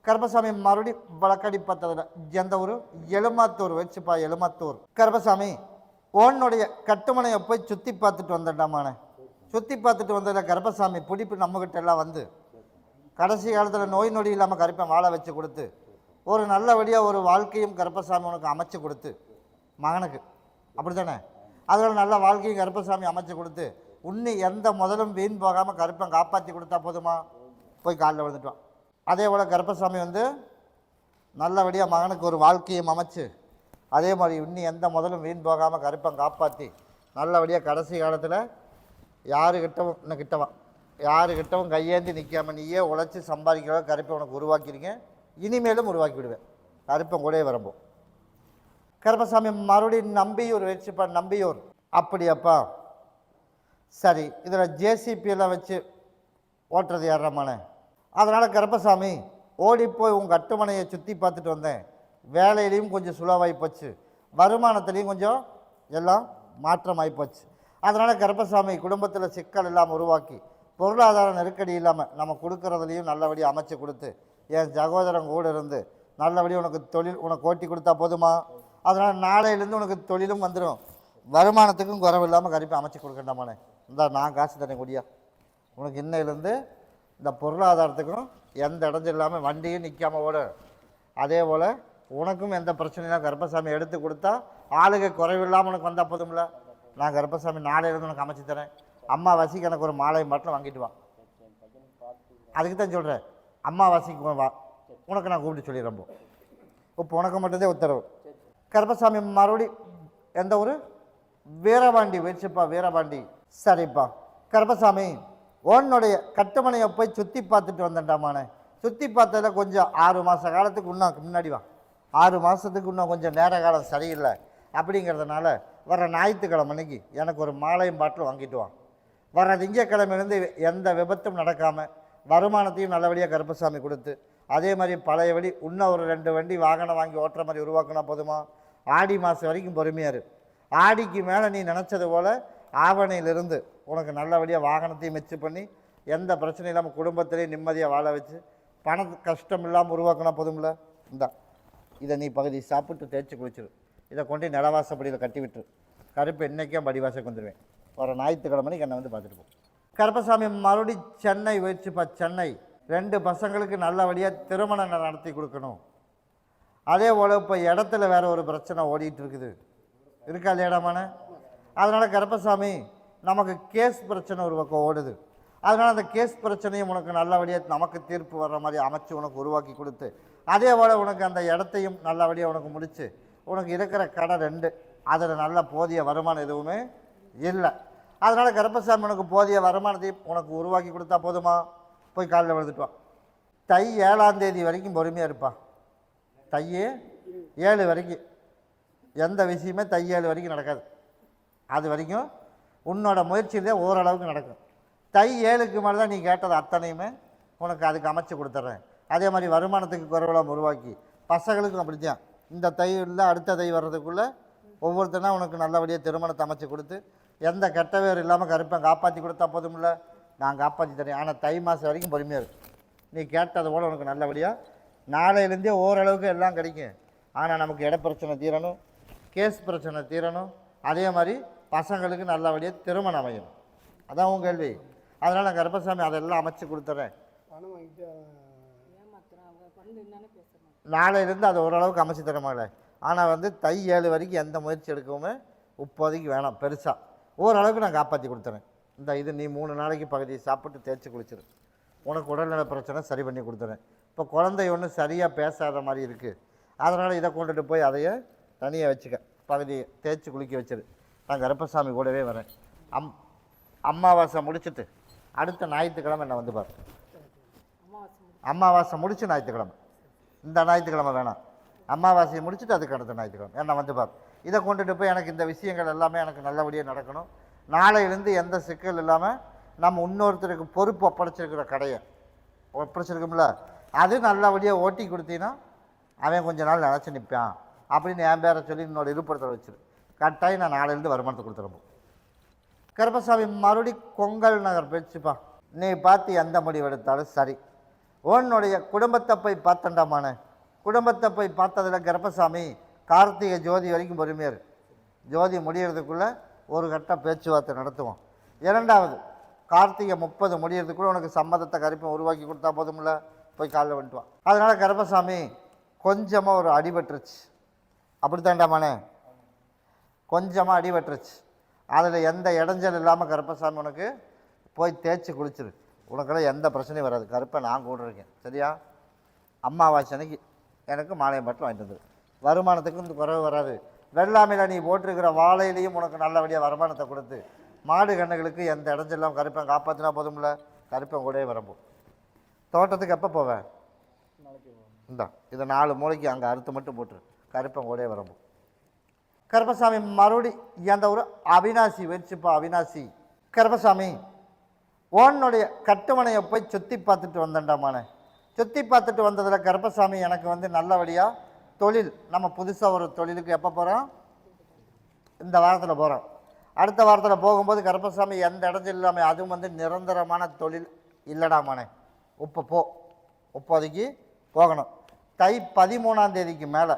கருப்பசாமி மறுபடி வழக்கடி பார்த்ததில் எந்த ஊர்? எழுமாத்தூர் வச்சுப்பா, எழுமாத்தூர். கருப்பசாமி உன்னுடைய கட்டுமனையை போய் சுற்றி பார்த்துட்டு வந்துட்டாமானே. சுற்றி பார்த்துட்டு வந்ததில் கருப்பசாமி பிடிப்பு நம்மகிட்ட எல்லாம் வந்து கடைசி காலத்தில் நோய் நொடி இல்லாமல் கருப்பை வாழ வச்சு கொடுத்து ஒரு நல்லபடியாக ஒரு வாழ்க்கையும் கருப்பசாமி உனக்கு அமைச்சு கொடுத்து மகனுக்கு அப்படி தானே அதில் நல்ல வாழ்க்கையும் கருப்பசாமி அமைச்சு கொடுத்து உன்னி எந்த முதலும் வீண் போகாமல் கருப்பை காப்பாற்றி கொடுத்தா போதுமா? போய் காலில் விழுந்துட்டான். அதே போல் கருப்பசாமி வந்து நல்லபடியாக மகனுக்கு ஒரு வாழ்க்கையும் அமைச்சு அதே மாதிரி இன்னும் எந்த முதலும் வீண் போகாமல் கருப்பை காப்பாற்றி நல்லபடியாக கடைசி காலத்தில் யாருக்கிட்டவும் இன்னும் கிட்டவான் யாருக்கிட்டவும் கையேந்தி நிற்காமல் நீயே உழைச்சி சம்பாதிக்கிற கருப்பை உனக்கு உருவாக்கியிருங்க, இனிமேலும் உருவாக்கி விடுவேன். கருப்பம் கூட வரப்போம். கருப்பசாமி மறுபடியும் நம்பியூர் வச்சுப்பா, நம்பியூர். அப்படியாப்பா, சரி. இதில் ஜேசிபியெல்லாம் வச்சு ஓட்டுறது ஏறாமானே. அதனால் கருப்பசாமி ஓடிப்போய் உங்கள் கட்டுமனையை சுற்றி பார்த்துட்டு வந்தேன். வேலையிலையும் கொஞ்சம் சுலவாகி போச்சு, வருமானத்துலேயும் கொஞ்சம் எல்லாம் மாற்றமாகி போச்சு. அதனால் கருப்பசாமி குடும்பத்தில் சிக்கல் இல்லாமல் உருவாக்கி பொருளாதார நெருக்கடி இல்லாமல் நம்ம கொடுக்குறதுலையும் நல்லபடியாக அமைச்சு கொடுத்து என் சகோதரன் கூட இருந்து நல்லபடியாக உனக்கு தொழில் உனக்கு ஓட்டி கொடுத்தா போதுமா? அதனால் நாளையிலேருந்து உனக்கு தொழிலும் வந்துடும், வருமானத்துக்கும் குறைவு இல்லாமல் கருப்பை அமைச்சு கொடுக்கண்டாமானே. இந்த நான் காசு தரேன் கூடியா உனக்கு இன்னையிலேருந்து இந்த பொருளாதாரத்துக்கும் எந்த இடைஞ்சல் இல்லாமல் வண்டியும் நிற்காமல் ஓட. அதே போல் உனக்கும் எந்த பிரச்சனையும் கருப்பசாமி எடுத்து கொடுத்தா ஆளுகை குறைவில்லாமல் உனக்கு வந்தால் போதும்ல. நான் கருப்பசாமி நாளையிலேருந்து உனக்கு அமைச்சு தரேன். அம்மா வசிக்கு எனக்கு ஒரு மாலை மட்டும் வாங்கிட்டு வா. அதுக்கு தான் சொல்கிறேன், அம்மா வசிக்கு வா, உனக்கு நான் கூப்பிட்டு சொல்லிடுறேன். இப்போ உனக்கு மட்டும்தான் உத்தரவு. கருப்பசாமி மறுபடி எந்த ஊர்? வீரபாண்டி வச்சுப்பா, வீரபாண்டி. சரிப்பா. கருப்பசாமி உன்னுடைய கட்டுமனையை போய் சுற்றி பார்த்துட்டு வந்துட்டாமானே. சுற்றி பார்த்ததில் கொஞ்சம் 6 மாத காலத்துக்கு இன்னும் முன்னாடி வா. 6 மாதத்துக்கு இன்னும் கொஞ்சம் நேர காலம் சரியில்லை. அப்படிங்கிறதுனால வர ஞாயிற்றுக்கிழமை அன்னைக்கு எனக்கு ஒரு மாலையும் பாட்டில் வாங்கிட்டு வா. வர திங்கக்கிழமையிலேருந்து எந்த விபத்தும் நடக்காமல் வருமானத்தையும் நல்லபடியாக கருப்பசாமி கொடுத்து அதே மாதிரி பழையபடி இன்னும் ஒரு 2 வண்டி வாகனம் வாங்கி ஓட்டுற மாதிரி உருவாக்கினா போதுமா? ஆடி மாதம் வரைக்கும் பொறுமையாக இரு. ஆடிக்கு மேலே நீ நினச்சது போல் ஆவணையிலிருந்து உனக்கு நல்லபடியாக வாகனத்தையும் மிச்சு பண்ணி எந்த பிரச்சனையும் இல்லாமல் குடும்பத்திலேயே நிம்மதியாக வாழ வச்சு பண கஷ்டம் இல்லாமல் உருவாக்கினா போதும்ல. இந்தா இதை நீ பகுதி சாப்பிட்டு தேய்ச்சி குளிச்சிரு. இதை கொண்டு நிலவாசப்படியில் கட்டி விட்டுரு. கருப்பு என்றைக்கும் படிவாசைக்கு வந்துடுவேன். வர ஞாயிற்றுக்கிழமைக்கு என்னை வந்து பார்த்துட்டு போ. கருப்பசாமி மறுபடி சென்னை வச்சுப்பா, சென்னை. 2 பசங்களுக்கு நல்லபடியாக திருமணம் நடத்தி கொடுக்கணும். அதே போல் இப்போ இடத்துல வேறு ஒரு பிரச்சனை ஓடிட்டு இருக்குது, இருக்கா இல்லையாடாமான. அதனால் கருப்பசாமி நமக்கு கேஸ் பிரச்சனை ஒரு பக்கம் ஓடுது. அதனால் அந்த கேஸ் பிரச்சனையும் உனக்கு நல்லபடியாக நமக்கு தீர்ப்பு வர்ற மாதிரி அமைச்சு உனக்கு உருவாக்கி கொடுத்து அதே போல் உனக்கு அந்த இடத்தையும் நல்லபடியாக உனக்கு முடித்து உனக்கு இருக்கிற கடை 2 அதில் நல்ல போதிய வருமானம் எதுவுமே இல்லை. அதனால் கருப்பசாமி உனக்கு போதிய வருமானத்தையும் உனக்கு உருவாக்கி கொடுத்தா போதுமா? போய் காலில் விழுந்துட்டுவான். தை 7ஆம் தேதி வரைக்கும் பொறுமையாக இருப்பா. தை 7 வரைக்கும் எந்த விஷயமே தை 7 வரைக்கும் நடக்காது. அது வரைக்கும் உன்னோட முயற்சியிலே ஓரளவுக்கு நடக்கும். தை 7க்கு மேலே தான் நீ கேட்டது அத்தனையுமே உனக்கு அதுக்கு அமைச்சு கொடுத்துட்றேன். அதே மாதிரி வருமானத்துக்கு குறைவெல்லாம் உருவாக்கி பசங்களுக்கும் அப்படித்தான். இந்த தை இல்லை அடுத்த தை வர்றதுக்குள்ளே ஒவ்வொருத்தனா உனக்கு நல்லபடியாக திருமணத்தை அமைச்சு கொடுத்து எந்த கெட்ட பேர் இல்லாமல் கருப்பை காப்பாற்றி கொடுத்தா போதுமில்ல. நான் காப்பாற்றி தரேன். ஆனால் தை மாதம் வரைக்கும் பொறுமையாக இருக்கும். நீ கேட்டது போல் உனக்கு நல்லபடியாக நாளையிலேருந்தே ஓரளவுக்கு எல்லாம் கிடைக்கும். ஆனால் நமக்கு இட பிரச்சனை தீரணும், கேஸ் பிரச்சனை தீரணும், அதே மாதிரி பசங்களுக்கு நல்லபடியாக திருமணம் அமையணும். அதான் உன் கேள்வி. அதனால் நான் கருப்பசாமி அதெல்லாம் அமைச்சு கொடுத்துட்றேன். நாளையிலேருந்து அது ஓரளவுக்கு அமைச்சு தரமாட்டேன். ஆனால் வந்து தை 7 வரைக்கும் எந்த முயற்சி எடுக்கவுமே இப்போதைக்கு வேணாம். பெருசாக ஓரளவுக்கு நான் காப்பாற்றி கொடுத்துறேன். இந்த இது நீ 3 நாளைக்கு பகுதியை சாப்பிட்டு தேய்ச்சி குளிச்சிரு. உனக்கு உடல்நல பிரச்சனை சரி பண்ணி கொடுத்துறேன். இப்போ குழந்தை ஒன்றும் சரியாக பேசாத மாதிரி இருக்குது. அதனால் இதை கொண்டுட்டு போய் அதையே தனியாக வச்சுக்க, பகுதியை தேய்ச்சி குளிக்க வச்சிரு. நான் கருப்பசாமி கூடவே வரேன். அமாவாசை முடிச்சுட்டு அடுத்த ஞாயிற்றுக்கிழமை என்னை வந்து பாரு. அமாவாசை முடிச்சு ஞாயிற்றுக்கிழமை, இந்த ஞாயிற்றுக்கிழமை வேணாம், அமாவாசையை முடிச்சுட்டு அதுக்கு அடுத்த ஞாயிற்றுக்கிழமை என்னை வந்து பார். இதை கொண்டுட்டு போய் எனக்கு இந்த விஷயங்கள் எல்லாமே எனக்கு நல்லபடியாக நடக்கணும். நாளையிலேருந்து எந்த சிக்கல் இல்லாமல் நம்ம இன்னொருத்தருக்கு பொறுப்பு ஒப்படைச்சிருக்கிற கடையை ஒப்படைச்சிருக்கோம்ல, அது நல்லபடியாக ஓட்டி கொடுத்தீங்கன்னா அவன் கொஞ்ச நாள் நினச்சி நிற்பான் அப்படின்னு என் பேரை சொல்லி என்னோட இருப்படத்தை வச்சிரு. கட்டாயம் நான் நாளையிலேருந்து வருமானத்தை கொடுத்துருப்போம். கருப்பசாமி மறுபடி கொங்கல் நகர் போயிடுச்சுப்பா. நீ பார்த்து எந்த முடிவு எடுத்தாலும் சரி. உன்னுடைய குடும்பத்தை போய் பார்த்தண்டாமான குடும்பத்தை போய் பார்த்ததில் கர்ப்பசாமி கார்த்திகை ஜோதி வரைக்கும் பொறுமையார். ஜோதி முடியறதுக்குள்ளே ஒரு கட்ட பேச்சுவார்த்தை நடத்துவோம். இரண்டாவது கார்த்திகை 30 முடியறதுக்குள்ளே உனக்கு சம்மதத்தை கருப்பை உருவாக்கி கொடுத்தா போதும்ல, போய் காலில் வந்துட்டுவான். அதனால் கர்ப்பசாமி கொஞ்சமாக ஒரு அடிபட்டுருச்சு. அப்படித்தாண்டாமானே, கொஞ்சமாக அடிபட்டுருச்சு. அதில் எந்த இடைஞ்சல் இல்லாமல் கருப்பசாமி உனக்கு போய் தேய்ச்சி குளிச்சிரு. உனக்கெல்லாம் எந்த பிரச்சனையும் வராது. கருப்பை நான் கூட இருக்கேன், சரியா? அம்மாவாசை அன்னைக்கு எனக்கு மாலையம் பாட்டில் வாங்கிட்டு வந்துடு. வருமானத்துக்கு இந்த குறைவு வராது. வெள்ளாமையில் நீ போட்டிருக்கிற வாழையிலையும் உனக்கு நல்லபடியாக வருமானத்தை கொடுத்து மாடு கண்ணுகளுக்கு எந்த இடைஞ்சல் இல்லாமல் கருப்பை காப்பாற்றினா போதும்ல, கருப்பை கூடவே வரப்போ. தோட்டத்துக்கு எப்போ போவேன்? இந்தா இதை 4 மூளைக்கு அங்கே அறுத்து மட்டும் போட்டுரு, கருப்பை கூடவே வரப்போ. கருப்பசாமி மறுபடி அந்த ஒரு அவினாசி வச்சுப்பா. அவினாசி கருப்பசாமி உன்னுடைய கட்டுமனையை போய் சுற்றி பார்த்துட்டு வந்தேன்டாமானே. சுற்றி பார்த்துட்டு வந்ததில் கருப்பசாமி எனக்கு வந்து நல்லபடியாக தொழில், நம்ம புதுசாக ஒரு தொழிலுக்கு எப்போ போகிறோம்? இந்த வாரத்தில் போகிறோம். அடுத்த வாரத்தில் போகும்போது கருப்பசாமி எந்த இடைஞ்சல் இல்லாமல், அதுவும் வந்து நிரந்தரமான தொழில் இல்லைடாமானே. இப்போதைக்கு போகணும். தை 13ஆம் தேதிக்கு மேலே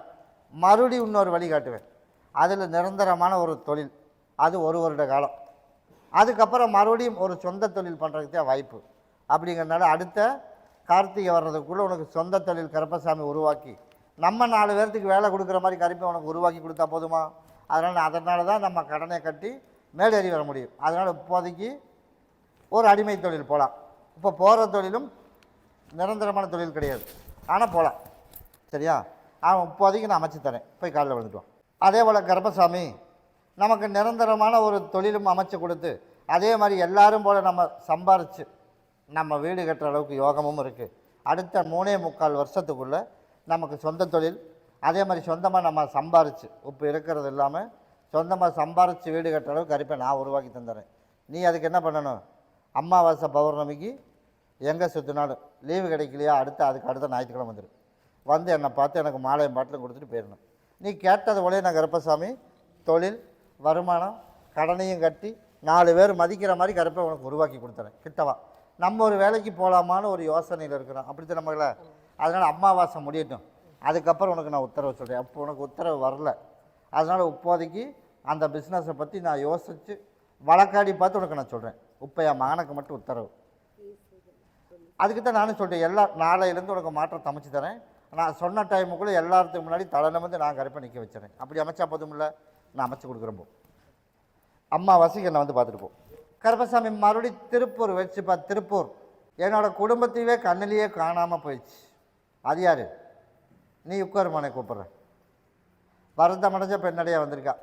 மறுபடியும் இன்னொரு வழி காட்டுவேன். அதில் நிரந்தரமான ஒரு தொழில், அது 1 வருட காலம். அதுக்கப்புறம் மறுபடியும் ஒரு சொந்த தொழில் பண்ணுறதுக்கு தான் வாய்ப்பு. அப்படிங்கிறதுனால அடுத்த கார்த்திகை வர்றதுக்குள்ளே உனக்கு சொந்த தொழில் கருப்பசாமி உருவாக்கி நம்ம 4 பேர்த்துக்கு வேலை கொடுக்குற மாதிரி கருப்பை உனக்கு உருவாக்கி கொடுத்தா போதுமா? அதனால தான் நம்ம கடனை கட்டி மேலேறி வர முடியும். அதனால் இப்போதைக்கு ஒரு அடிமை தொழில் போகலாம். இப்போ போகிற தொழிலும் நிரந்தரமான தொழில் கிடையாது, ஆனால் போகலாம், சரியா? அவன் இப்போதைக்கு நான் அமைச்சு தரேன், போய் காலில் விழுந்துட்டுவான். அதே போல் கருப்பசாமி நமக்கு நிரந்தரமான ஒரு தொழிலும் அமைச்சு கொடுத்து அதே மாதிரி எல்லாரும் போல் நம்ம சம்பாரித்து நம்ம வீடு கட்டுற அளவுக்கு யோகமும் இருக்குது. அடுத்த 3.25 வருஷத்துக்குள்ளே நமக்கு சொந்த தொழில், அதே மாதிரி சொந்தமாக நம்ம சம்பாரித்து இப்போ இருக்கிறது இல்லாமல் சொந்தமாக சம்பாரித்து வீடு கட்டுற அளவுக்கு கருப்பை நான் உருவாக்கி தந்துடுறேன். நீ அதுக்கு என்ன பண்ணணும்? அமாவாசை பௌர்ணமிக்கு எங்கே சுற்றினாலும் லீவு கிடைக்கலையா, அதுக்கு அடுத்த ஞாயிற்றுக்கிழமை வந்துடும். வந்து என்னை பார்த்து எனக்கு மாலையும் பாட்டிலும் கொடுத்துட்டு போயிடணும். நீ கேட்டது போலே நான் கருப்பசாமி தொழில், வருமானம், கடனையும் கட்டி 4 பேர் மதிக்கிற மாதிரி கருப்பை உனக்கு உருவாக்கி கொடுத்துறேன். கிட்டவா நம்ம ஒரு வேலைக்கு போகலாமான்னு ஒரு யோசனையில் இருக்கிறோம், அப்படித்தான் நம்மள. அதனால் அமாவாசை முடியட்டும், அதுக்கப்புறம் உனக்கு நான் உத்தரவு சொல்கிறேன். அப்போ உனக்கு உத்தரவு வரல, அதனால் இப்போதைக்கு அந்த பிஸ்னஸை பற்றி நான் யோசித்து வழக்காடி பார்த்து உனக்கு நான் சொல்கிறேன். இப்போ என் மகனுக்கு மட்டும் உத்தரவு. அதுக்கு தான் நானும் சொல்கிறேன், எல்லா நாளையிலேருந்து உனக்கு மாற்றம் அமைச்சு தரேன். நான் சொன்ன டைமுக்குள்ளே எல்லாத்துக்கு முன்னாடி தலைநிமிர்ந்து நான் கருப்பை நிற்க வச்சுறேன். அப்படி அமைச்சா போதுமில்ல, நான் அமைச்சு கொடுக்குறேன். போ அம்மாவாசைக்கு என்னை வந்து பார்த்துட்டு போ. கருப்பசாமி மறுபடி திருப்பூர் வச்சுப்பா. திருப்பூர் என்னோடய குடும்பத்தையே கண்ணிலேயே காணாமல் போயிடுச்சு. அது யார்? நீ உட்காருமானே கூப்பிட்றேன். வருத்தமடைஞ்ச பெண்ணடையாக வந்திருக்கா.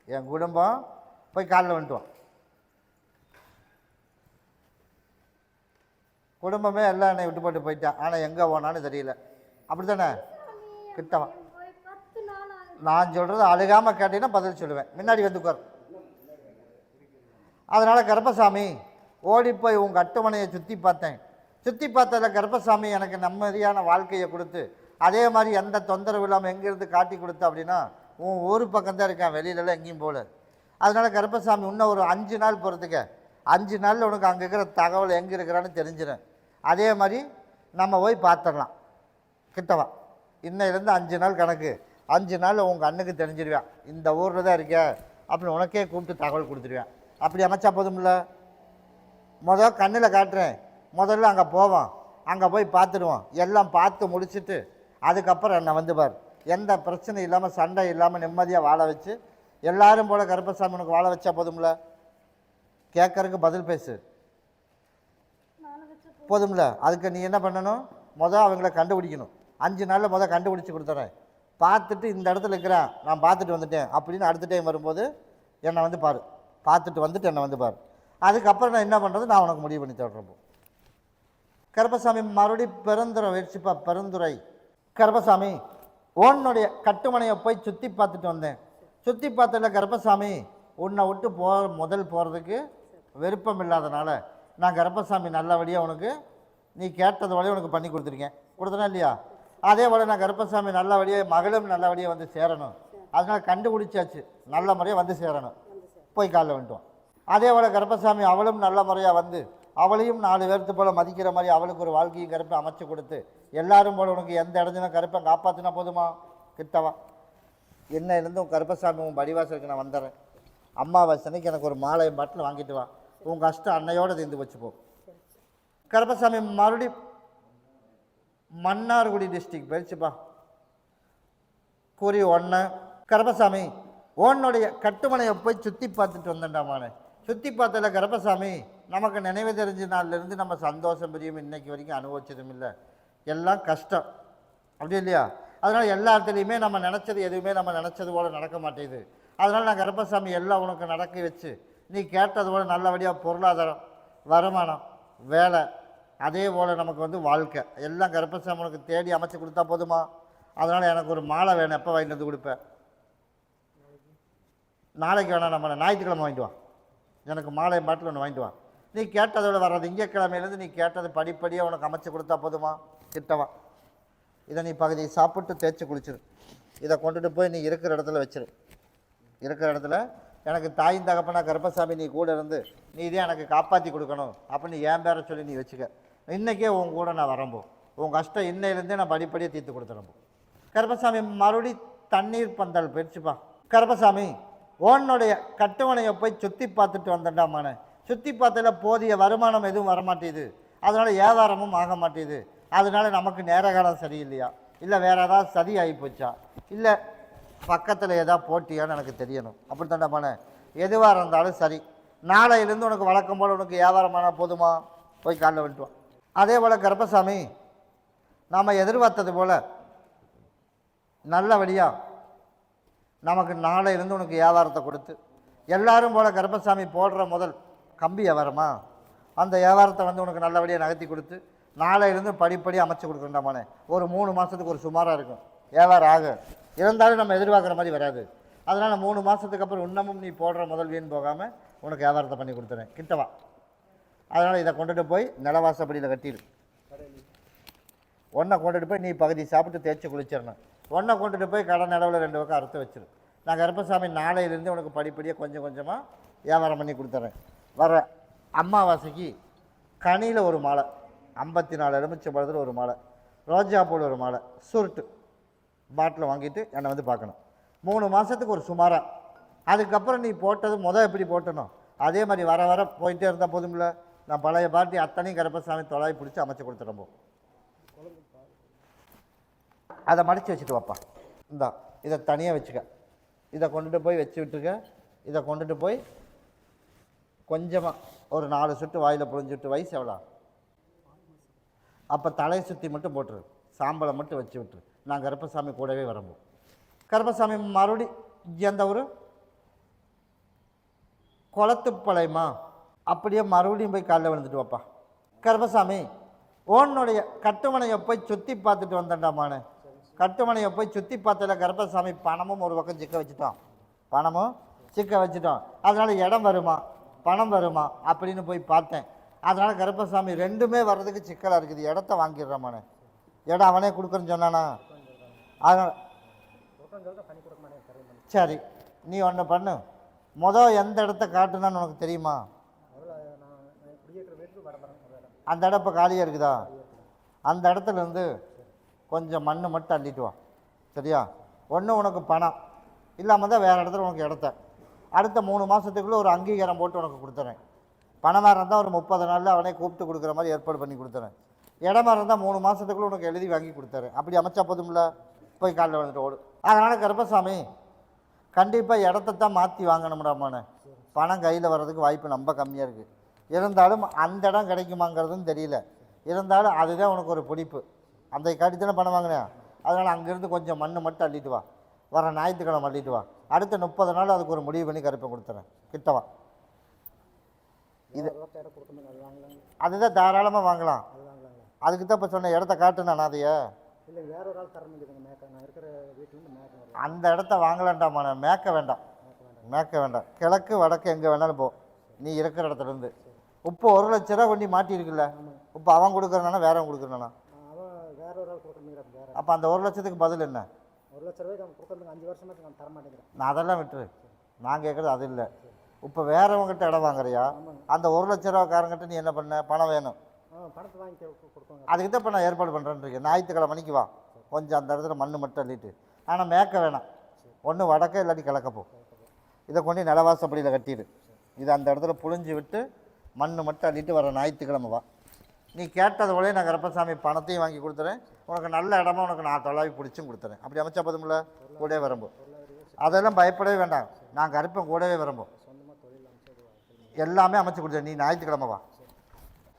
என் குடும்பம் போய் காலில் வந்துட்டுவான். குடும்பமே எல்லாம் என்னை விட்டு போட்டு போயிட்டான். ஆனால் எங்கே போனான்னு தெரியல. அப்படி தானே? கிட்டவன் நான் சொல்கிறது அழுகாமல் கேட்டீங்கன்னா பதில் சொல்லுவேன். முன்னாடி வந்து உட்கார். அதனால் கருப்பசாமி ஓடி போய் உங்கள் அட்டுமனையை சுற்றி பார்த்தேன். சுற்றி பார்த்ததில் கருப்பசாமி எனக்கு நிம்மதியான வாழ்க்கையை கொடுத்து அதே மாதிரி எந்த தொந்தரவு இல்லாமல் எங்கேருந்து காட்டி கொடுத்த அப்படின்னா உன் ஊர் பக்கம்தான் இருக்கேன், வெளியிலலாம் எங்கேயும் போகல. அதனால் கருப்பசாமி இன்னும் ஒரு 5 நாள் போகிறதுக்கு 5 நாளில் உனக்கு அங்கே இருக்கிற தகவல் எங்கே இருக்கிறான்னு தெரிஞ்சிடும். அதே மாதிரி நம்ம போய் பார்த்துடலாம். கிட்டவா இன்னையிலேருந்து 5 நாள் கணக்கு. 5 நாளில் உங்கள் அண்ணுக்கு தெரிஞ்சிடுவேன் இந்த ஊரில் தான் இருக்க அப்படின்னு உனக்கே கூப்பிட்டு தகவல் கொடுத்துருவேன். அப்படி அமைச்சா போதும்ல. கண்ணில் காட்டுறேன், முதல்ல அங்கே போவோம், அங்கே போய் பார்த்துடுவோம். எல்லாம் பார்த்து முடிச்சுட்டு அதுக்கப்புறம் என்னை வந்து பார். எந்த பிரச்சனை இல்லாமல் சண்டை இல்லாமல் நிம்மதியாக வாழ வச்சு எல்லாரும் போல் கருப்பசாமி உனக்கு வாழ வச்சா போதும்ல. கேட்கறதுக்கு பதில் பேசு போதும்ல. அதுக்கு நீ என்ன பண்ணணும்? அவங்கள கண்டுபிடிக்கணும். 5 நாளில் கண்டுபிடிச்சி கொடுத்துறேன். பார்த்துட்டு இந்த இடத்துல இருக்கிறேன், நான் பார்த்துட்டு வந்துட்டேன் அப்படின்னு அடுத்த டைம் வரும்போது என்னை வந்து பாரு. பார்த்துட்டு வந்துட்டு என்னை வந்து பாரு. அதுக்கப்புறம் நான் என்ன பண்ணுறது நான் உனக்கு முடிவு பண்ணி தர்றப்போ. கருப்பசாமி மறுபடி பெருந்துறை வச்சுப்பா. பெருந்துறை கருப்பசாமி உன்னுடைய கட்டுமனையை போய் சுற்றி பார்த்துட்டு வந்தேன். சுற்றி பார்த்ததில் கருப்பசாமி உன்னை விட்டு முதல் போகிறதுக்கு விருப்பம் இல்லாதனால நான் கருப்பசாமி நல்லபடியாக உனக்கு நீ கேட்டது வழியை உனக்கு பண்ணி கொடுத்துருக்கேன் இல்லையா? அதே போல் நான் கருப்பசாமி நல்லபடியாக மகளும் நல்லபடியாக வந்து சேரணும். அதனால் கண்டுபிடிச்சாச்சு, நல்ல முறையாக வந்து சேரணும். போய் காலில் வந்துட்டோம். அதே போல் கருப்பசாமி அவளும் நல்ல முறையாக வந்து அவளையும் 4 பேர்த்து போல் மதிக்கிற மாதிரி அவளுக்கு ஒரு வாழ்க்கையும் கருப்பை அமைச்சு கொடுத்து எல்லாரும் போல் உனக்கு எந்த இடத்துல கருப்பை காப்பாற்றினா போதுமா? கிட்டவா. என்னையிலேருந்து உன் கருப்பசாமி உன் படிவாசலுக்கு நான் வந்துடுறேன். அம்மாவாசனைக்கு எனக்கு ஒரு மாலை பாட்டில் வாங்கிட்டு வா. உன் கஷ்டம் அன்னையோடு தீர்ந்து வச்சுப்போ. கருப்பசாமி மறுபடியும் மன்னார்குடி டிஸ்ட்ரிக்ட் போயிடுச்சுப்பா. கூறி ஒன்று கருப்பசாமி உன்னுடைய கட்டுமனையை போய் சுற்றி பார்த்துட்டு வந்தேன்டாமானே. சுற்றி பார்த்ததில் கருப்பசாமி நமக்கு நினைவு தெரிஞ்ச நாள்லேருந்து நம்ம சந்தோஷம் பிரியும் இன்னைக்கு வரைக்கும் அனுபவிச்சதும் இல்லை. எல்லாம் கஷ்டம் அப்படி இல்லையா? அதனால் எல்லா இடத்துலையுமே நம்ம நினச்சது எதுவுமே நம்ம நினச்சது போல் நடக்க மாட்டேங்குது. அதனால் நான் கருப்பசாமி எல்லாம் உனக்கு நடக்க வச்சு நீ கேட்டது போல் நல்லபடியாக பொருளாதாரம், வருமானம், வேலை, அதே போல் நமக்கு வந்து வாழ்க்கை எல்லாம் கருப்பசாமி உனக்கு தேடி அமைச்சு கொடுத்தா போதுமா? அதனால் எனக்கு ஒரு மாலை வேணும். எப்போ வாங்கிட்டு வந்து கொடுப்பேன்? நாளைக்கு வேணாம், நம்ம ஞாயிற்றுக்கிழமை வாங்கிட்டு வா. எனக்கு மாலை பாட்டில் ஒன்று வாங்கிட்டு வா. நீ கேட்டதோட வர திங்கக்கிழமையிலேருந்து நீ கேட்டது படிப்படியாக உனக்கு அமைச்சு கொடுத்தா போதுமா? கிட்டவா. இதை நீ பகுதியை சாப்பிட்டு தேய்ச்சி குளிச்சிரு. இதை கொண்டுட்டு போய் நீ இருக்கிற இடத்துல வச்சிரு. இருக்கிற இடத்துல எனக்கு தாயின் தகப்பனா கருப்பசாமி நீ கூட இருந்து நீ இதே எனக்கு காப்பாற்றி கொடுக்கணும் அப்படின்னு என் பேரை சொல்லி நீ வச்சுக்க. இன்றைக்கே உன் கூட நான் வரம்போ. உன் கஷ்டம் இன்னையிலேருந்தே நான் படிப்படியாக தீர்த்து கொடுத்துறம்போ. கருப்பசாமி மறுபடி தண்ணீர் பந்தல் போயிடுச்சுப்பா. கருப்பசாமி உன்னுடைய கட்டுமனையை போய் சுற்றி பார்த்துட்டு வந்தேன்டாமானே. சுற்றி பார்த்ததில் போதிய வருமானம் எதுவும் வரமாட்டேது. அதனால் வியாபாரமும் ஆக மாட்டேது. அதனால நமக்கு நேர காலம் சரியில்லையா, இல்லை வேறு ஏதாவது சதி ஆகி போச்சா, இல்லை பக்கத்தில் ஏதாவது போட்டியான்னு எனக்கு தெரியணும். அப்படி தாண்டாமானே. எதுவாக இருந்தாலும் சரி, நாளையிலேருந்து உனக்கு வழக்கம் போல் உனக்கு வியாபாரமானால் போதுமா? போய் காலைல வந்துட்டுவான். அதே போல் கருப்பசாமி நாம் எதிர்பார்த்தது போல் நல்லபடியாக நமக்கு நாளையிலேருந்து உனக்கு வியாபாரத்தை கொடுத்து எல்லாரும் போல் கருப்பசாமி போடுற முதல் கம்பி வியாபாரமா அந்த வியாபாரத்தை வந்து உனக்கு நல்லபடியாக நகர்த்தி கொடுத்து நாளையிலேருந்து படிப்படி அமைச்சு கொடுக்குறோம்டாமானே. ஒரு 3 மாதத்துக்கு ஒரு சுமாராக இருக்கும் வியாபாரம் ஆக. இருந்தாலும் நம்ம எதிர்பார்க்குற மாதிரி வராது. அதனால் 3 மாதத்துக்கு அப்புறம் இன்னமும் நீ போடுற முதல் வீண் போகாமல் உனக்கு வியாபாரத்தை பண்ணி கொடுத்துறேன். கிட்டவா. அதனால் இதை கொண்டுட்டு போய் நிலவாசப்படியில் கட்டிடு. ஒன்றை கொண்டுட்டு போய் நீ பகுதி சாப்பிட்டு தேய்ச்சி குளிச்சிடணும். ஒன்றை கொண்டுட்டு போய் கடை நிலவில் 2 பக்கம் அறுத்து வச்சிரு. நான் கருப்பசாமி நாளையிலேருந்து உனக்கு படிப்படியாக கொஞ்சம் கொஞ்சமாக வியாபாரம் பண்ணி கொடுத்துட்றேன். வர அம்மாவாசைக்கு கனியில் ஒரு மாலை, 54 எலுமிச்சம்பழத்தில் ஒரு மாலை, ரோஜா பூவில் ஒரு மாலை, சுருட்டு பாட்டில் வாங்கிட்டு என்னை வந்து பார்க்கணும். 3 மாதத்துக்கு ஒரு சுமாராக. அதுக்கப்புறம் நீ போட்டது எப்படி போட்டணும் அதே மாதிரி வர வர போயிட்டே இருந்தால் போதும்ல. நான் பழைய பாட்டி அத்தனையும் கருப்பசாமி தொலாய் பிடிச்சி அமைச்சு கொடுத்துறப்போ அதை மடித்து வச்சுட்டு வாப்பா. இந்தா இதை தனியாக வச்சுக்க. இதை கொண்டுட்டு போய் வச்சு விட்டுருக்க. இதை கொண்டுட்டு போய் கொஞ்சமாக ஒரு 4 சுட்டு வாயில் புழிஞ்சுட்டு. வயசு எவ்வளோ? அப்போ தலையை சுற்றி மட்டும் போட்டுரு. சாம்பலை மட்டும் வச்சு விட்டுரு. நான் கருப்பசாமி கூடவே வரம்போ. கருப்பசாமி மறுபடி எந்த ஒரு குளத்துப்பாளையமா அப்படியே மறுபடியும் போய் காலைல விழுந்துட்டு வாப்பா. கருப்பசாமி உன்னுடைய கட்டுமனையை போய் சுற்றி பார்த்துட்டு வந்தேன்டாமானே. கட்டுமனையை போய் சுற்றி பார்த்ததில் கருப்பசாமி பணமும் ஒரு பக்கம் சிக்க வச்சுட்டோம். பணமும் சிக்க வச்சுட்டோம். அதனால் இடம் வருமா பணம் வருமா அப்படின்னு போய் பார்த்தேன். அதனால் கருப்பசாமி ரெண்டுமே வர்றதுக்கு சிக்கலாக இருக்குது. இடத்த வாங்கிடுறாமானே. இடம் அவனே கொடுக்குறேன்னு சொன்னானா? அதனால் சரி நீ ஒன்று பண்ணு. எந்த இடத்த காட்டுனான்னு உனக்கு தெரியுமா? அந்த இடம் இப்போ காலியாக இருக்குதா? அந்த இடத்துலேருந்து கொஞ்சம் மண் மட்டும் அள்ளிட்டு வா. சரியா? ஒன்று உனக்கு பணம் இல்லாமல் தான் வேறு இடத்துல உனக்கு இடத்த அடுத்த 3 மாதத்துக்குள்ளே ஒரு அங்கீகாரம் போட்டு உனக்கு கொடுத்துறேன். பணமாக இருந்தால் ஒரு 30 நாளில் அவனே கூப்பிட்டு கொடுக்குற மாதிரி ஏற்பாடு பண்ணி கொடுத்துறேன். இடமா இருந்தால் 3 மாதத்துக்குள்ளே உனக்கு எழுதி வாங்கி கொடுத்துறேன். அப்படி அமைச்சா போதும்ல. போய் காலையில் வந்துட்டு ஓடு. அதனால் கருப்பசாமி கண்டிப்பாக இடத்தான் மாற்றி வாங்கணும்டாமானே. பணம் கையில் வர்றதுக்கு வாய்ப்பு ரொம்ப கம்மியாக இருக்குது. இருந்தாலும் அந்த இடம் கிடைக்குமாங்கிறதுன்னு தெரியல. இருந்தாலும் அதுதான் உனக்கு ஒரு பிடிப்பு. அந்த காட்டித்தானே பணம் வாங்கினேன். அதனால் அங்கேருந்து கொஞ்சம் மண் மட்டும் அள்ளிட்டு வா. வர ஞாயிற்றுக்கிழமை அள்ளிட்டு வா. அடுத்த 30 நாள் அதுக்கு ஒரு முடிவு பண்ணி கருப்பை கொடுத்துறேன். கிட்டவா. இது அதுதான் தாராளமாக வாங்கலாம். அதுக்கு தான் இப்போ சொன்ன இடத்த காட்டுனா அதைய அந்த இடத்த வாங்கலான்டாமான. மேய்க்க வேண்டாம். கிழக்கு வடக்கு எங்கே வேணாலும் போ. நீ இருக்கிற இடத்துலேருந்து இப்போ 1 லட்ச ரூபா கொண்டு மாட்டியிருக்குல்ல. இப்போ அவன் கொடுக்குறானா வேறவன் கொடுக்குறானா? அப்போ அந்த 1 லட்சத்துக்கு பதில் என்ன? 1 லட்ச ரூபாய்க்கு அவன் கொடுக்குறதுக்கு 5 வருஷமா நான் தர மாட்டேங்கிறேன். நான் அதெல்லாம் விட்டுரு. நான் கேட்குறது அது இல்லை. இப்போ வேறவங்ககிட்ட இடம் வாங்குறியா? அந்த 1,00,000 ரூபாக்காரங்கிட்ட நீ என்ன பண்ண? பணம் வேணும், பணத்தை வாங்கி கொடுப்பாங்க. அதுக்கிட்ட இப்போ நான் ஏற்பாடு பண்ணுறேன்னு ஞாயிற்றுக்கிழமை மணிக்கு வா, கொஞ்சம் அந்த இடத்துல மண் மட்டும் அள்ளிட்டு. ஆனால் மேற்க வேணாம், ஒன்று வடக்க இல்லாட்டி கிழக்கப்போ. இதை கொண்டு நிலவாசப்படியில் கட்டிடு. இது அந்த இடத்துல புழிஞ்சு விட்டு மண் மட்டும் அள்ளிட்டு வர ஞாயிற்றுக்கிழமை வா. நீ கேட்டது போலே நான் கருப்பசாமி பணத்தையும் வாங்கி கொடுத்துறேன், உனக்கு நல்ல இடமா உனக்கு நான் தொலாவி பிடிச்சும் கொடுத்துறேன். அப்படி அமைச்சா போதும்ல? கூடவே வரம்போ, அதெல்லாம் பயப்படவே வேண்டாம், நான் கருப்பன் கூடவே வரம்போ, எல்லாமே அமைச்சு கொடுத்தேன். நீ ஞாயிற்றுக்கிழமை வா.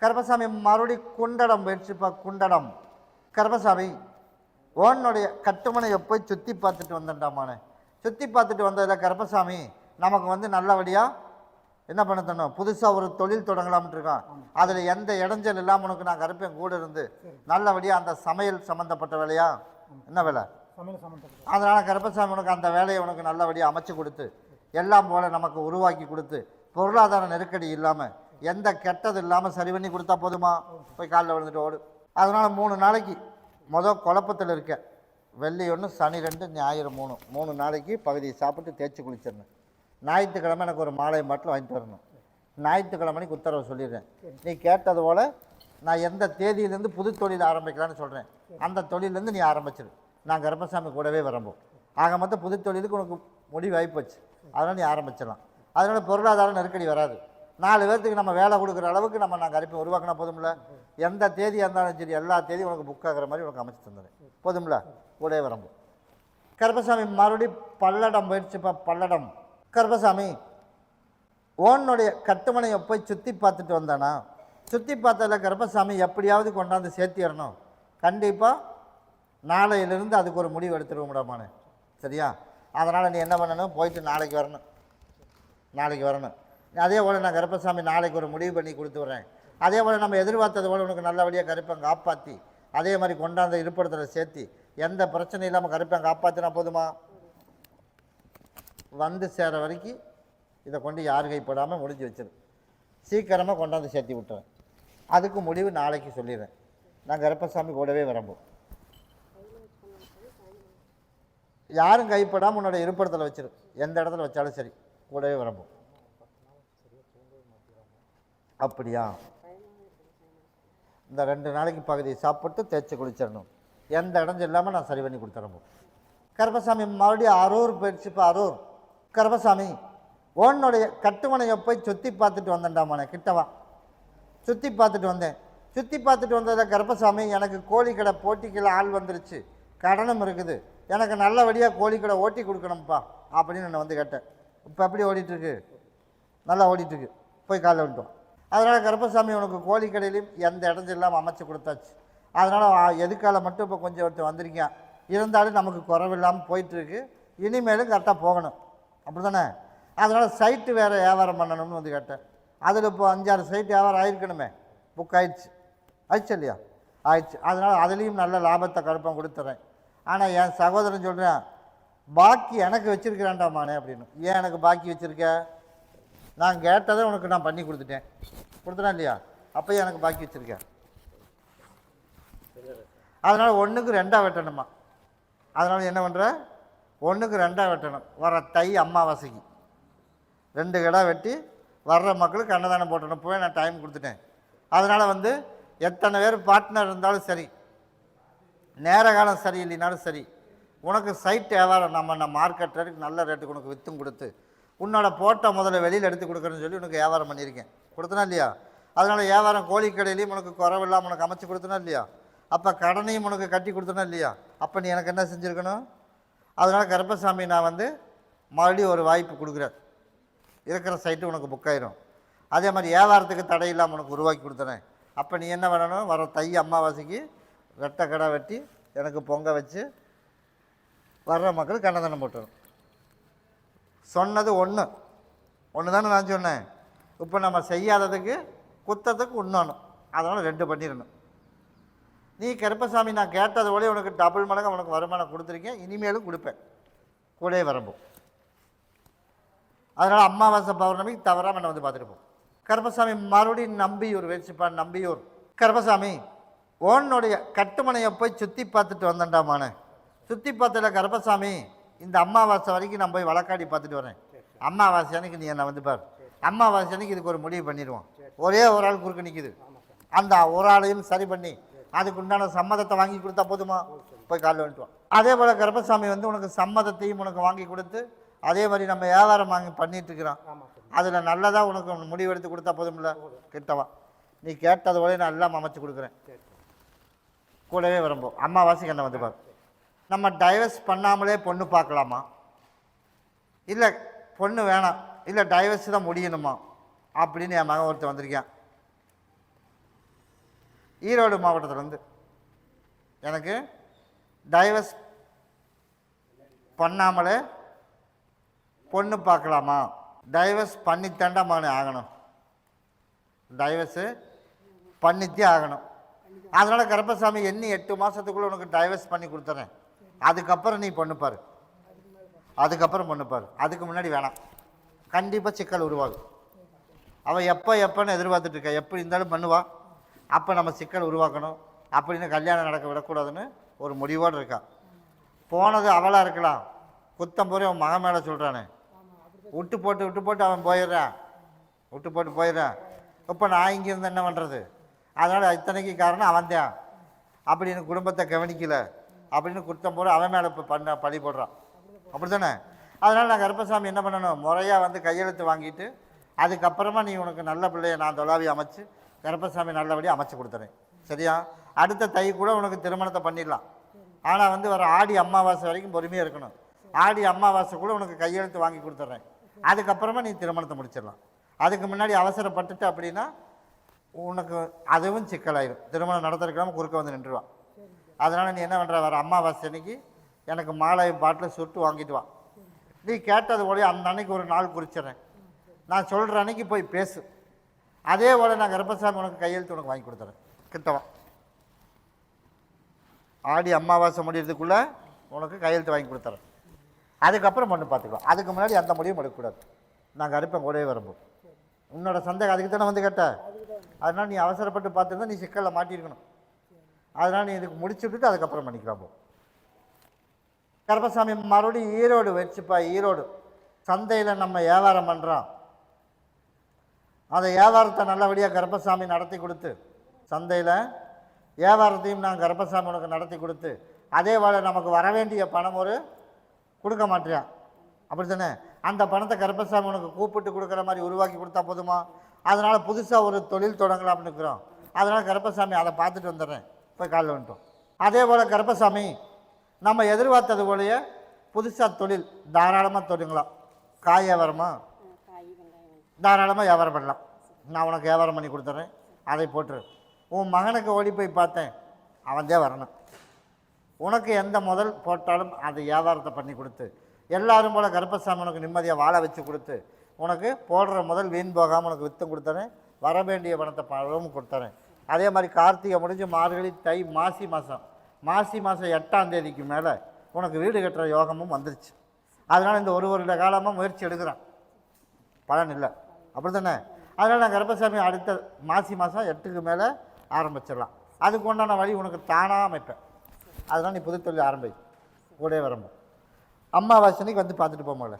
கருப்பசாமி மறுபடி குண்டடம் போயிடுச்சுப்பா. குண்டடம் கருப்பசாமி ஓனுடைய கட்டுமனையை போய் சுற்றி பார்த்துட்டு வந்தேன்டாமானே. சுற்றி பார்த்துட்டு வந்ததில் கருப்பசாமி நமக்கு வந்து நல்லபடியாக என்ன பண்ண தரணும், புதுசாக ஒரு தொழில் தொடங்கலாம்னு இருக்கான். அதில் எந்த இடைஞ்சல் இல்லாமல் உனக்கு நான் கருப்பேன் கூட இருந்து நல்லபடியாக அந்த சமையல் சம்மந்தப்பட்ட வேலையா என்ன வேலை, அதனால் கருப்பசாமி உனக்கு அந்த வேலையை உனக்கு நல்லபடியாக அமைச்சு கொடுத்து எல்லாம் போல் நமக்கு உருவாக்கி கொடுத்து பொருளாதார நெருக்கடி இல்லாமல் எந்த கெட்டது இல்லாமல் சரி பண்ணி கொடுத்தா போதுமா? போய் காலில் விழுந்துட்டு ஓடு. அதனால் 3 நாளைக்கு குழப்பத்தில் இருக்க, வெள்ளி 1 சனி 2 ஞாயிறு 3 நாளைக்கு பகுதியை சாப்பிட்டு தேய்ச்சி குளிச்சிடணும். ஞாயிற்றுக்கிழமை எனக்கு ஒரு மாலை மட்டும் வாங்கிட்டு வரணும். ஞாயிற்றுக்கிழமைக்கு உத்தரவு சொல்லிடுறேன். நீ கேட்டது போல் நான் எந்த தேதியிலேருந்து புது தொழில் ஆரம்பிக்கலான்னு சொல்கிறேன், அந்த தொழிலேருந்து நீ ஆரம்பிச்சிடு. நான் கருப்பசாமி கூடவே வரம்போம். ஆக மொத்தம் புது தொழிலுக்கு உனக்கு முடிவு ஆகிப்போச்சு, அதனால் நீ ஆரம்பிச்சிடலாம். அதனால் பொருளாதார நெருக்கடி வராது. 4 பேர்த்துக்கு நம்ம வேலை கொடுக்குற அளவுக்கு நான் கருப்பை உருவாக்கினா போதும்ல? எந்த தேதியாக இருந்தாலும் சரி எல்லா தேதியும் உனக்கு புக் ஆகிற மாதிரி உனக்கு அமைச்சு தந்துடுறேன் போதும்ல? கூடவே வரம்போம். கருப்பசாமி மறுபடி பல்லடம் போயிடுச்சுப்பா. பல்லடம் கருப்பசாமி ஓனுடைய கட்டுமனையை போய் சுற்றி பார்த்துட்டு வந்தானா. சுற்றி பார்த்ததில் கருப்பசாமி எப்படியாவது கொண்டாந்து சேர்த்திடணும். கண்டிப்பாக நாளையிலிருந்து அதுக்கு ஒரு முடிவு எடுத்துருவோம்டாமானே, சரியா? அதனால் நீ என்ன பண்ணணும், போயிட்டு நாளைக்கு வரணும். அதே போல் நான் கருப்பசாமி நாளைக்கு ஒரு முடிவு பண்ணி கொடுத்து வரேன். அதே போல் நம்ம எதிர்பார்த்தது போல் உனக்கு நல்லபடியாக கருப்பன் காப்பாற்றி அதே மாதிரி கொண்டாந்து இருப்பிடத்தில் சேர்த்தி எந்த பிரச்சனையும் இல்லாமல் கருப்பன் காப்பாற்றினா போதுமா? வந்து சேர வரைக்கும் இதை கொண்டு யார் கைப்படாமல் முடிஞ்சு வச்சிரு. சீக்கிரமாக கொண்டாந்து சேர்த்தி விட்டுறேன். அதுக்கு முடிவு நாளைக்கு சொல்லிடுறேன். நான் கருப்பசாமி கூடவே வரம்போம். யாரும் கைப்படாமல் உன்னோட இருப்பிடத்தில் வச்சிரு, எந்த இடத்துல வச்சாலும் சரி, கூடவே வரம்போம். அப்படியா? இந்த 2 நாளைக்கு பகுதியை சாப்பிட்டு தேய்ச்சி குளிச்சிடணும். எந்த இடைஞ்சல் இல்லாமல் நான் சரி பண்ணி கொடுத்துறம்போம். கருப்பசாமி மறுபடியும் அரூர் போயிடுச்சுப்பா. அரூர் கருப்பசாமி ஓனுடைய கட்டுமனையை போய் சுற்றி பார்த்துட்டு வந்தேன்டாமானே. கிட்டவா சுற்றி பார்த்துட்டு வந்தேன். சுற்றி பார்த்துட்டு வந்ததில் கருப்பசாமி எனக்கு கோழிக்கடை போட்டிக்கெல்லாம் ஆள் வந்துருச்சு, கடனும் இருக்குது, எனக்கு நல்லபடியாக கோழிக்கடை ஓட்டி கொடுக்கணும்ப்பா அப்படின்னு நான் வந்து கேட்டேன். இப்போ எப்படி ஓடிட்டுருக்கு? நல்லா ஓடிட்டுருக்கு. போய் காலைல வந்துட்டோம். அதனால் கருப்பசாமி உனக்கு கோழிக்கடையிலையும் எந்த இடைஞ்சல் இல்லாமல் அமைச்சு கொடுத்தாச்சு. அதனால் எதுக்கால மட்டும் இப்போ கொஞ்சம் ஒருத்தர் வந்திருக்கேன், இருந்தாலும் நமக்கு குறவில்லாமல் போயிட்டுருக்கு. இனிமேலும் கரெக்டாக போகணும், அப்படி தானே? அதனால் சைட்டு வேறு வியாபாரம் பண்ணணும்னு வந்து கேட்டேன். அதில் இப்போ 5-6 சைட்டு வியாபாரம் ஆகிருக்கணுமே, புக் ஆயிடுச்சு. ஆயிடுச்சு இல்லையா? ஆயிடுச்சு. அதனால் அதுலேயும் நல்ல லாபத்தை கருப்பம் கொடுத்துட்றேன். ஆனால் என் சகோதரன் சொல்கிறேன், பாக்கி எனக்கு வச்சுருக்கிறான்டாமானே அப்படின்னு. ஏன் எனக்கு பாக்கி வச்சுருக்க? நான் கேட்டதை உனக்கு நான் பண்ணி கொடுத்துட்டேன், கொடுத்துட்டேன் இல்லையா? அப்போயே எனக்கு பாக்கி வச்சுருக்கேன். அதனால் 1க்கு 2 வெட்டணுமா. அதனால் என்ன பண்ணுற, 1க்கு 2 வெட்டணும். வர தை அமாவாசைக்கு 2 கிடா வெட்டி வர்ற மக்களுக்கு அன்னதானம் போட்டணும். போய் நான் டைம் கொடுத்துட்டேன். அதனால் வந்து எத்தனை பேர் பார்ட்னர் இருந்தாலும் சரி, நேர காலம் சரி இல்லைனாலும் சரி, உனக்கு சைட் வியாபாரம் நம்ம மார்க்கெட் ரேட்டுக்கு நல்ல ரேட்டுக்கு உனக்கு விற்றும் கொடுத்து உன்னோட போட்ட முதல்ல வெளியில் எடுத்து கொடுக்குறேன்னு சொல்லி உனக்கு வியாபாரம் பண்ணியிருக்கேன், கொடுத்தனா இல்லையா? அதனால் வியாபாரம் கோழிக்கடையிலையும் உனக்கு குறவில்லாமல் உனக்கு அமைச்சு கொடுத்தனா இல்லையா? அப்போ கடனையும் உனக்கு கட்டி கொடுத்தனா இல்லையா? அப்போ நீ எனக்கு என்ன செஞ்சுருக்கணும்? அதனால் கருப்பசாமி நான் வந்து மறுபடியும் ஒரு வாய்ப்பு கொடுக்குறேன். இருக்கிற சைட்டு உனக்கு புக் ஆயிரும். அதே மாதிரி வியாபாரத்துக்கு தடை இல்லாமல் உனக்கு உருவாக்கி கொடுத்துறேன். அப்போ நீ என்ன பண்ணணும், வர தை அமாவாசைக்கு வெட்டை கடை வெட்டி எனக்கு பொங்க வச்சு வர்ற மக்களுக்கு அன்னதானம் போட்டுரும். சொன்னது ஒன்று தானே நான் சொன்னேன். இப்போ நம்ம செய்யாததுக்கு குத்தத்துக்கு இன்னொன்று, அதனால் 2 பண்ணிடணும். நீ கருப்பசாமி நான் கேட்டது போல உனக்கு டபுள் மடங்கு உனக்கு வருமானம் கொடுத்துருக்கேன், இனிமேலும் கொடுப்பேன், கூடவே வரம்போம். அதனால் அமாவாசை பௌர்ணமிக்கு தவறாமல் என்னை வந்து பார்த்துட்டு போ. கருப்பசாமி மறுபடியும் நம்பியூர் வச்சுப்பான். நம்பியூர் கருப்பசாமி ஓனுடைய கட்டுமனையை போய் சுற்றி பார்த்துட்டு வந்தேன்டாமானே. சுற்றி பார்த்ததில் கருப்பசாமி இந்த அமாவாசை வரைக்கும் நான் போய் வழக்காடி பார்த்துட்டு வரேன். அமாவாசை அன்னைக்கு நீ என்னை வந்து பார். அம்மாவாசை அன்னைக்கு இதுக்கு ஒரு முடிவு பண்ணிடுவோம். ஒரே ஒரு ஆள் குறுக்க நிற்கிது, அந்த ஒரு ஆளையும் சரி பண்ணி அதுக்கு உண்டான சம்மதத்தை வாங்கி கொடுத்தா போதுமா? போய் காலில் வந்துட்டுவான். அதே போல் கருப்பசாமி வந்து உனக்கு சம்மதத்தையும் உனக்கு வாங்கி கொடுத்து, அதே மாதிரி நம்ம வியாபாரம் வாங்கி பண்ணிட்டு இருக்கிறோம், அதில் நல்லதாக உனக்கு முடிவு எடுத்து கொடுத்தா போதும்ல. கிட்டவா, நீ கேட்டது போல நான் எல்லாம் அமைச்சு கொடுக்குறேன். கூடவே வரும்போது அம்மாவாசைக்கு என்ன வந்து பாரு. நம்ம டைவர்ஸ் பண்ணாமலே பொண்ணு பார்க்கலாமா, இல்லை பொண்ணு வேணாம், இல்லை டைவர்ஸ் தான் முடியணுமா அப்படின்னு என் மகன் ஒருத்தர் வந்திருக்கேன். ஈரோடு மாவட்டத்திலேருந்து எனக்கு டைவர்ஸ் பண்ணாமலே பொண்ணு பார்க்கலாமா, டைவர்ஸ் பண்ணித்தாண்டா மகனே ஆகணும், டைவர்ஸு பண்ணித்தே ஆகணும். அதனால் கருப்பசாமி எண்ணி 8 மாதத்துக்குள்ளே உனக்கு டைவர்ஸ் பண்ணி கொடுத்துறேன். அதுக்கப்புறம் நீ பொண்ணுப்பார், அதுக்கப்புறம் பொண்ணுப்பார். அதுக்கு முன்னாடி வேணாம், கண்டிப்பாக சிக்கல் உருவாகும். அவள் எப்போன்னு எதிர்பார்த்துட்டு இருக்கா, எப்படி இருந்தாலும் பண்ணுவா, அப்போ நம்ம சிக்கல் உருவாக்கணும் அப்படின்னு கல்யாணம் நடக்க விடக்கூடாதுன்னு ஒரு முடிவோடு இருக்கா. போனது அவளாக இருக்கலாம், குத்தம் போய் அவன் மகன் மேலே சொல்கிறானே, விட்டு போட்டு அவன் போயிடுறான், விட்டு போட்டு போயிடுறான். இப்போ நான் இங்கே இருந்து என்ன பண்ணுறது? அதனால் இத்தனைக்கு காரணம் அவன் தான் அப்படின்னு குடும்பத்தை கவனிக்கலை அப்படின்னு குத்தம் போட அவன் மேலே இப்போ பழி போடுறான். அப்படி தானே? அதனால் நான் கருப்பசாமி என்ன பண்ணணும், முறையாக வந்து கையெழுத்து வாங்கிட்டு அதுக்கப்புறமா நீ உனக்கு நல்ல பிள்ளையை நான் தொலாவி அமைச்சு கருப்பசாமி நல்லபடியாக அமைச்சு கொடுத்துறேன். சரியா? அடுத்த தை கூட உனக்கு திருமணத்தை பண்ணிடலாம். ஆனால் வந்து வர ஆடி அமாவாசை வரைக்கும் பொறுமையாக இருக்கணும். ஆடி அமாவாசைக்குள்ளே உனக்கு கையெழுத்து வாங்கி கொடுத்துட்றேன். அதுக்கப்புறமா நீ திருமணத்தை முடிச்சிடலாம். அதுக்கு முன்னாடி அவசரப்பட்டுட்டு அப்படின்னா உனக்கு அதுவும் சிக்கலாயிடும். திருமணம் நடத்துறதுக்காம குறுக்க வந்து நின்றுவான். அதனால் நீ என்ன பண்ணுற, வர அமாவாசை அன்னைக்கு எனக்கு மாலை பாட்டில் சுட்டு வாங்கிட்டு வா. நீ கேட்டது போல அந்த அன்னைக்கு ஒரு நாள் குறிச்சிட்றேன், நான் சொல்கிற அன்னைக்கு போய் பேசு. அதே போல் நான் கருப்பசாமி உனக்கு கையெழுத்து உனக்கு வாங்கி கொடுத்துறேன். கிட்டவா, ஆடி அமாவாசை முடியறதுக்குள்ளே உனக்கு கையெழுத்து வாங்கி கொடுத்துறேன். அதுக்கப்புறம் பொண்ணு பார்த்துக்கலாம். அதுக்கு முன்னாடி அந்த முடிவும் எடுக்கக்கூடாது. நான் கருப்பேன் கூடவே வரும்போது உன்னோட சந்தேகம் அதுக்கு தானே வந்து கேட்ட. அதனால் நீ அவசரப்பட்டு பார்த்துருந்தா நீ சிக்கலில் மாட்டியிருக்கணும். அதனால் நீ இதுக்கு முடிச்சுட்டு அதுக்கப்புறம் பண்ணிக்கலாம். போ கருப்பசாமி மறுபடியும் ஈரோடு வச்சுப்பா. ஈரோடு சந்தையில் நம்ம வியாபாரம் பண்ணுறோம், அந்த வியாபாரத்தை நல்லபடியாக கருப்பசாமி நடத்தி கொடுத்து, சந்தையில் வியாபாரத்தையும் நான் கருப்பசாமி உனக்கு நடத்தி கொடுத்து, அதே போல் நமக்கு வர வேண்டிய பணம் ஒரு கொடுக்க மாட்டேன், அப்படி தானே? அந்த பணத்தை கருப்பசாமி உனக்கு கூப்பிட்டு கொடுக்குற மாதிரி உருவாக்கி கொடுத்தா போதுமா? அதனால் புதுசாக ஒரு தொழில் தொடங்கலாம்னு இருக்கிறோம். அதனால் கருப்பசாமி அதை பார்த்துட்டு வந்துடுறேன், போய் காலில் வந்துட்டோம். அதே போல் கருப்பசாமி நம்ம எதிர்பார்த்தது போலயே புதுசாக தொழில் தாராளமாக தொடங்கலாம். காய் வியாபாரமா தாராளமாக வியாபாரம் பண்ணலாம். நான் உனக்கு வியாபாரம் பண்ணி கொடுத்துட்றேன், அதை போட்டுரு. உன் மகனுக்கு ஓடி போய் பார்த்தேன், அவன் தான் வரணும். உனக்கு எந்த முதல் போட்டாலும் அது வியாபாரத்தை பண்ணி கொடுத்து, எல்லாரும் போல் கருப்பசாமி உனக்கு நிம்மதியாக வாழ வச்சு கொடுத்து, உனக்கு போடுற முதல் வீண் போகாமல் உனக்கு விற்று கொடுத்தறேன். வர வேண்டிய பணத்தை பழமும் கொடுத்துறேன். அதே மாதிரி கார்த்திகை முடிஞ்சு மார்கழி தை மாசி மாதம் 8ஆம் தேதிக்கு மேலே உனக்கு வீடு கட்டுற யோகமும் வந்துருச்சு. அதனால் இந்த ஒரு வருட காலமாக முயற்சி எடுக்கிறான், பலன் இல்லை, அப்படி தானே? அதனால் நான் கருப்பசாமி அடுத்த மாசி மாதம் 8க்கு மேலே ஆரம்பிச்சிடலாம். அதுக்கு உண்டான வழி உனக்கு தானாக அமைப்பேன். அதனால் நீ புது தொழில் ஆரம்பி, கூடவே வரம்போ. அம்மாவாசனைக்கு வந்து பார்த்துட்டு போகல.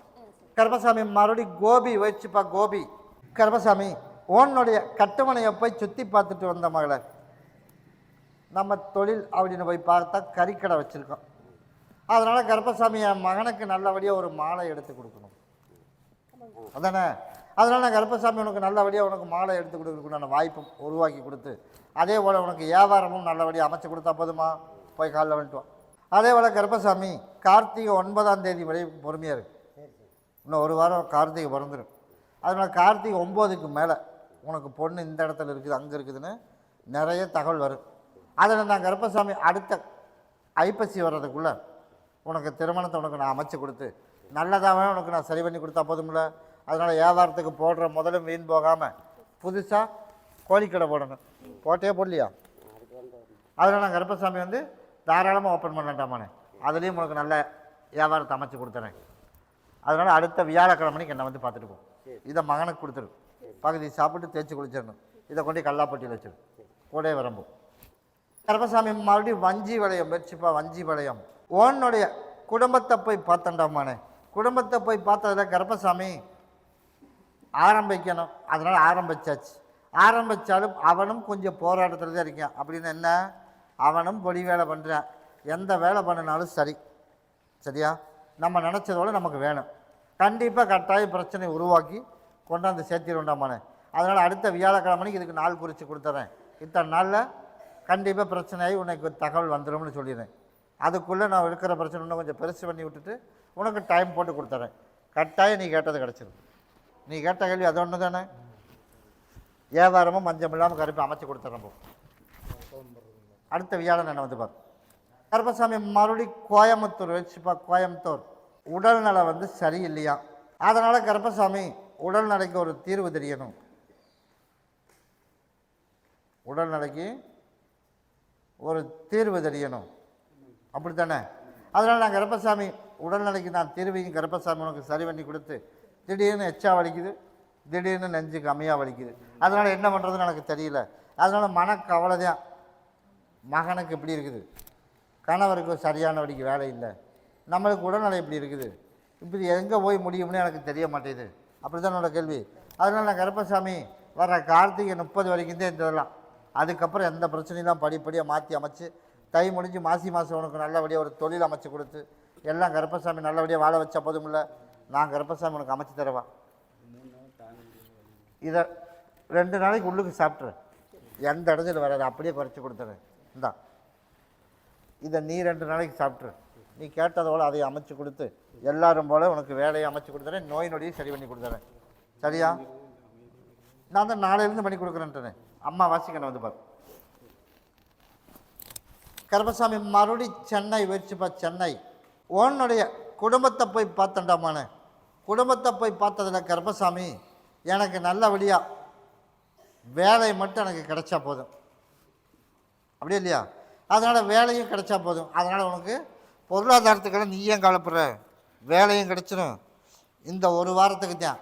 கருப்பசாமி மறுபடியும் கோபி வச்சுப்பா. கோபி கருப்பசாமி உன்னுடைய கட்டுமனையை போய் சுற்றி பார்த்துட்டு வந்த மகளை, நம்ம தொழில் அப்படின்னு போய் பார்த்தா கறிக்கடை வச்சுருக்கோம். அதனால் கருப்பசாமி என் மகனுக்கு நல்லபடியாக ஒரு மாலை எடுத்து கொடுக்கணும், அதானே? அதனால் நான் கருப்பசாமி உனக்கு நல்லபடியாக உனக்கு மாலை எடுத்து கொடுக்கறதுக்குண்டான வாய்ப்பும் உருவாக்கி கொடுத்து, அதே போல் உனக்கு வியாபாரமும் நல்லபடியாக அமைச்சு கொடுத்தா போதுமா? போய் காலில் வந்துட்டுவான். அதே போல் கருப்பசாமி கார்த்திகை 9ஆம் தேதி வரை பொறுமையாக இருக்குது. இன்னும் ஒரு வாரம் கார்த்திகை பிறந்துடும். அதனால் கார்த்திகை 9க்கு மேலே உனக்கு பொண்ணு இந்த இடத்துல இருக்குது அங்கே இருக்குதுன்னு நிறைய தகவல் வரும். அதில் நான் கருப்பசாமி அடுத்த ஐப்பசி வர்றதுக்குள்ளே உனக்கு திருமணத்தை உனக்கு நான் அமைச்சு கொடுத்து நல்லதாகவே உனக்கு நான் சரி பண்ணி கொடுத்தா போதும்ல. அதனால் வியாபாரத்துக்கு போடுற முதலும் வீண் போகாமல் புதுசாக கோழிக்கடை போடணும். போட்டே போடலையா? அதனால் நான் கருப்பசாமி வந்து தாராளமாக ஓப்பன் பண்ணட்டாமானே, அதுலேயும் உனக்கு நல்ல வியாபாரத்தை அமைச்சு கொடுத்துறேன். அதனால் அடுத்த வியாழக்கிழமைக்கு என்னை வந்து பார்த்துட்டு போ. இதை மகனுக்கு கொடுத்துரு, பகுதி சாப்பிட்டு தேய்ச்சி குளிச்சிடணும். இதை கொண்டு கல்லாப்பட்டியில் வச்சிரு, கூடவே வரம்போ. கருப்பசாமி மறுபடியும் வஞ்சி வளையம் வச்சுப்பா. வஞ்சி வளையம் உன்னுடைய குடும்பத்தை போய் பார்த்தண்டாமானே. குடும்பத்தை போய் பார்த்ததில் கருப்பசாமி ஆரம்பிக்கணும். அதனால் ஆரம்பிச்சாச்சு. ஆரம்பித்தாலும் அவனும் கொஞ்சம் போராட்டத்தில் தான் இருக்கான். அப்படின்னு என்ன, அவனும் பொடி வேலை பண்ணுறான். எந்த வேலை பண்ணினாலும் சரி, சரியா, நம்ம நினச்சதோட நமக்கு வேணும். கண்டிப்பாக கட்டாய பிரச்சனை உருவாக்கி கொண்டாந்து சேர்த்திடுண்டாமானே. அதனால் அடுத்த வியாழக்கிழமைக்கு இதுக்கு நாள் குறித்து கொடுத்துட்றேன். இத்தனை நாளில் கண்டிப்பாக பிரச்சனையாகி உனக்கு தகவல் வந்துடும்னு சொல்லிடுறேன். அதுக்குள்ளே நான் இருக்கிற பிரச்சனை இன்னும் கொஞ்சம் பெருசு பண்ணி விட்டுட்டு உனக்கு டைம் போட்டு கொடுத்துட்றேன். கட்டாயம் நீ கேட்டது கிடச்சிடும். நீ கேட்ட கேள்வி அது ஒன்று தானே. வியாபாரமும் மஞ்சள் இல்லாமல் கருப்பை அமைச்சு கொடுத்துட்றேன். போ அடுத்த வியாழன் என்ன வந்து பார். கருப்பசாமி மறுபடி கோயம்புத்தூர் வச்சுப்பா. கோயம்புத்தூர் உடல்நலை வந்து சரியில்லையா, அதனால் கருப்பசாமி உடல்நலைக்கு ஒரு தீர்வு தெரியணும். உடல்நலைக்கு ஒரு தீர்வு தெரியணும், அப்படி தானே. அதனால் நான் கருப்பசாமி உடல்நிலைக்கு நான் தீர்வையும் கருப்பசாமி உனக்கு சரி பண்ணி கொடுத்து, திடீர்னு எச்சா வலிக்குது, திடீர்னு நெஞ்சு கம்மியாக வலிக்குது. அதனால் என்ன பண்ணுறதுன்னு எனக்கு தெரியல. அதனால் மனக்கவலை தான். மகனுக்கு இப்படி இருக்குது, கணவருக்கு சரியான வழிக்கு வேலை இல்லை, நம்மளுக்கு உடல்நிலை இப்படி இருக்குது, இப்படி எங்கே போய் முடியும்னு எனக்கு தெரிய மாட்டேங்குது. அப்படி தான் என்னோடய கேள்வி. அதனால் நான் கருப்பசாமி வர கார்த்திகை 30 வரைக்கும் தான் இதெல்லாம். அதுக்கப்புறம் எந்த பிரச்சனையும் படிப்படியாக மாற்றி அமைச்சு தை முடிஞ்சு மாசி மாதம் உனக்கு நல்லபடியாக ஒரு தொழில் அமைச்சு கொடுத்து எல்லாம் கருப்பசாமி நல்லபடியாக வாழ வச்சா போதும். இல்லை, நான் கருப்பசாமி உனக்கு அமைச்சு தருவா. இதை 2 நாளைக்கு உள்ளுக்கு சாப்பிட்ரு, எந்த இடத்துல வராது, அப்படியே குறைச்சி கொடுத்துறேன். இந்தா இதை நீ 2 நாளைக்கு சாப்பிட்ரு. நீ கேட்டதோட அதை அமைச்சு கொடுத்து எல்லாரும் போல் உனக்கு வேலையை அமைச்சு கொடுத்துறேன். நோய் நொடியும் சரி பண்ணி கொடுத்துறேன். சரியா? நான் தான் நாளையிலேருந்து பண்ணி கொடுக்குறேன்ட்டேனே. அம்மா வாசிக்கணும் வந்து பாரு. கருப்பசாமி மறுபடி சென்னை வச்சுப்பா. சென்னை உன்னுடைய குடும்பத்தை போய் பார்த்தண்டாமானே. குடும்பத்தை போய் பார்த்ததில் கருப்பசாமி எனக்கு நல்லபடியாக வேலை மட்டும் எனக்கு கிடைச்சா போதும். அப்படியே இல்லையா? அதனால் வேலையும் கிடைச்சா போதும். அதனால் உனக்கு பொருளாதாரத்துக்கெல்லாம் நீ ஏன் கவலைப்படுற, வேலையும் கிடைச்சிடும். இந்த ஒரு வாரத்துக்கு தான்,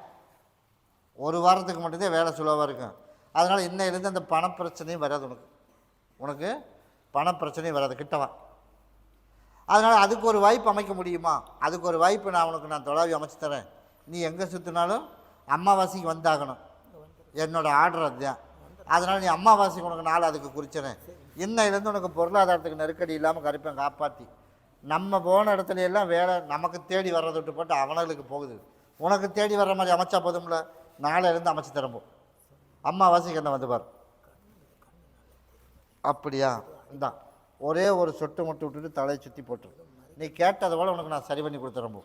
ஒரு வாரத்துக்கு மட்டும்தான் வேலை சுலவாக இருக்கும். அதனால் இன்னையிலேருந்து அந்த பணப்பிரச்சனையும் வராது. உனக்கு பணப்பிரச்சனையும் வராது, கிட்டவா. அதனால் அதுக்கு ஒரு வாய்ப்பு அமைக்க முடியுமா? அதுக்கு ஒரு வாய்ப்பு நான் தொலைவி அமைச்சு தரேன். நீ எங்கே சுற்றினாலும் அம்மாவாசைக்கு வந்தாகணும். என்னோடய ஆர்டர் அதுதான். அதனால் நீ அம்மாவாசைக்கு உனக்கு நாள் அதுக்கு குறிச்சிறேன். இன்னையிலேருந்து உனக்கு பொருளாதாரத்துக்கு நெருக்கடி இல்லாமல் கருப்பேன் காப்பாற்றி, நம்ம போன இடத்துல எல்லாம் வேலை நமக்கு தேடி வர்றதை விட்டு போட்டு அவனுக்கு போகுது. உனக்கு தேடி வர்ற மாதிரி அமைச்சா போதும்ல. நாளையிலேருந்து அமைச்சு தரப்போம். அம்மாவாசைக்கு என்ன வந்து பார். அப்படியா? இந்தா ஒரே ஒரு சொட்டு மட்டும் விட்டுட்டு தலையை சுற்றி போட்டு நீ கேட்டதை போல் உனக்கு நான் சரி பண்ணி கொடுத்துறப்போ.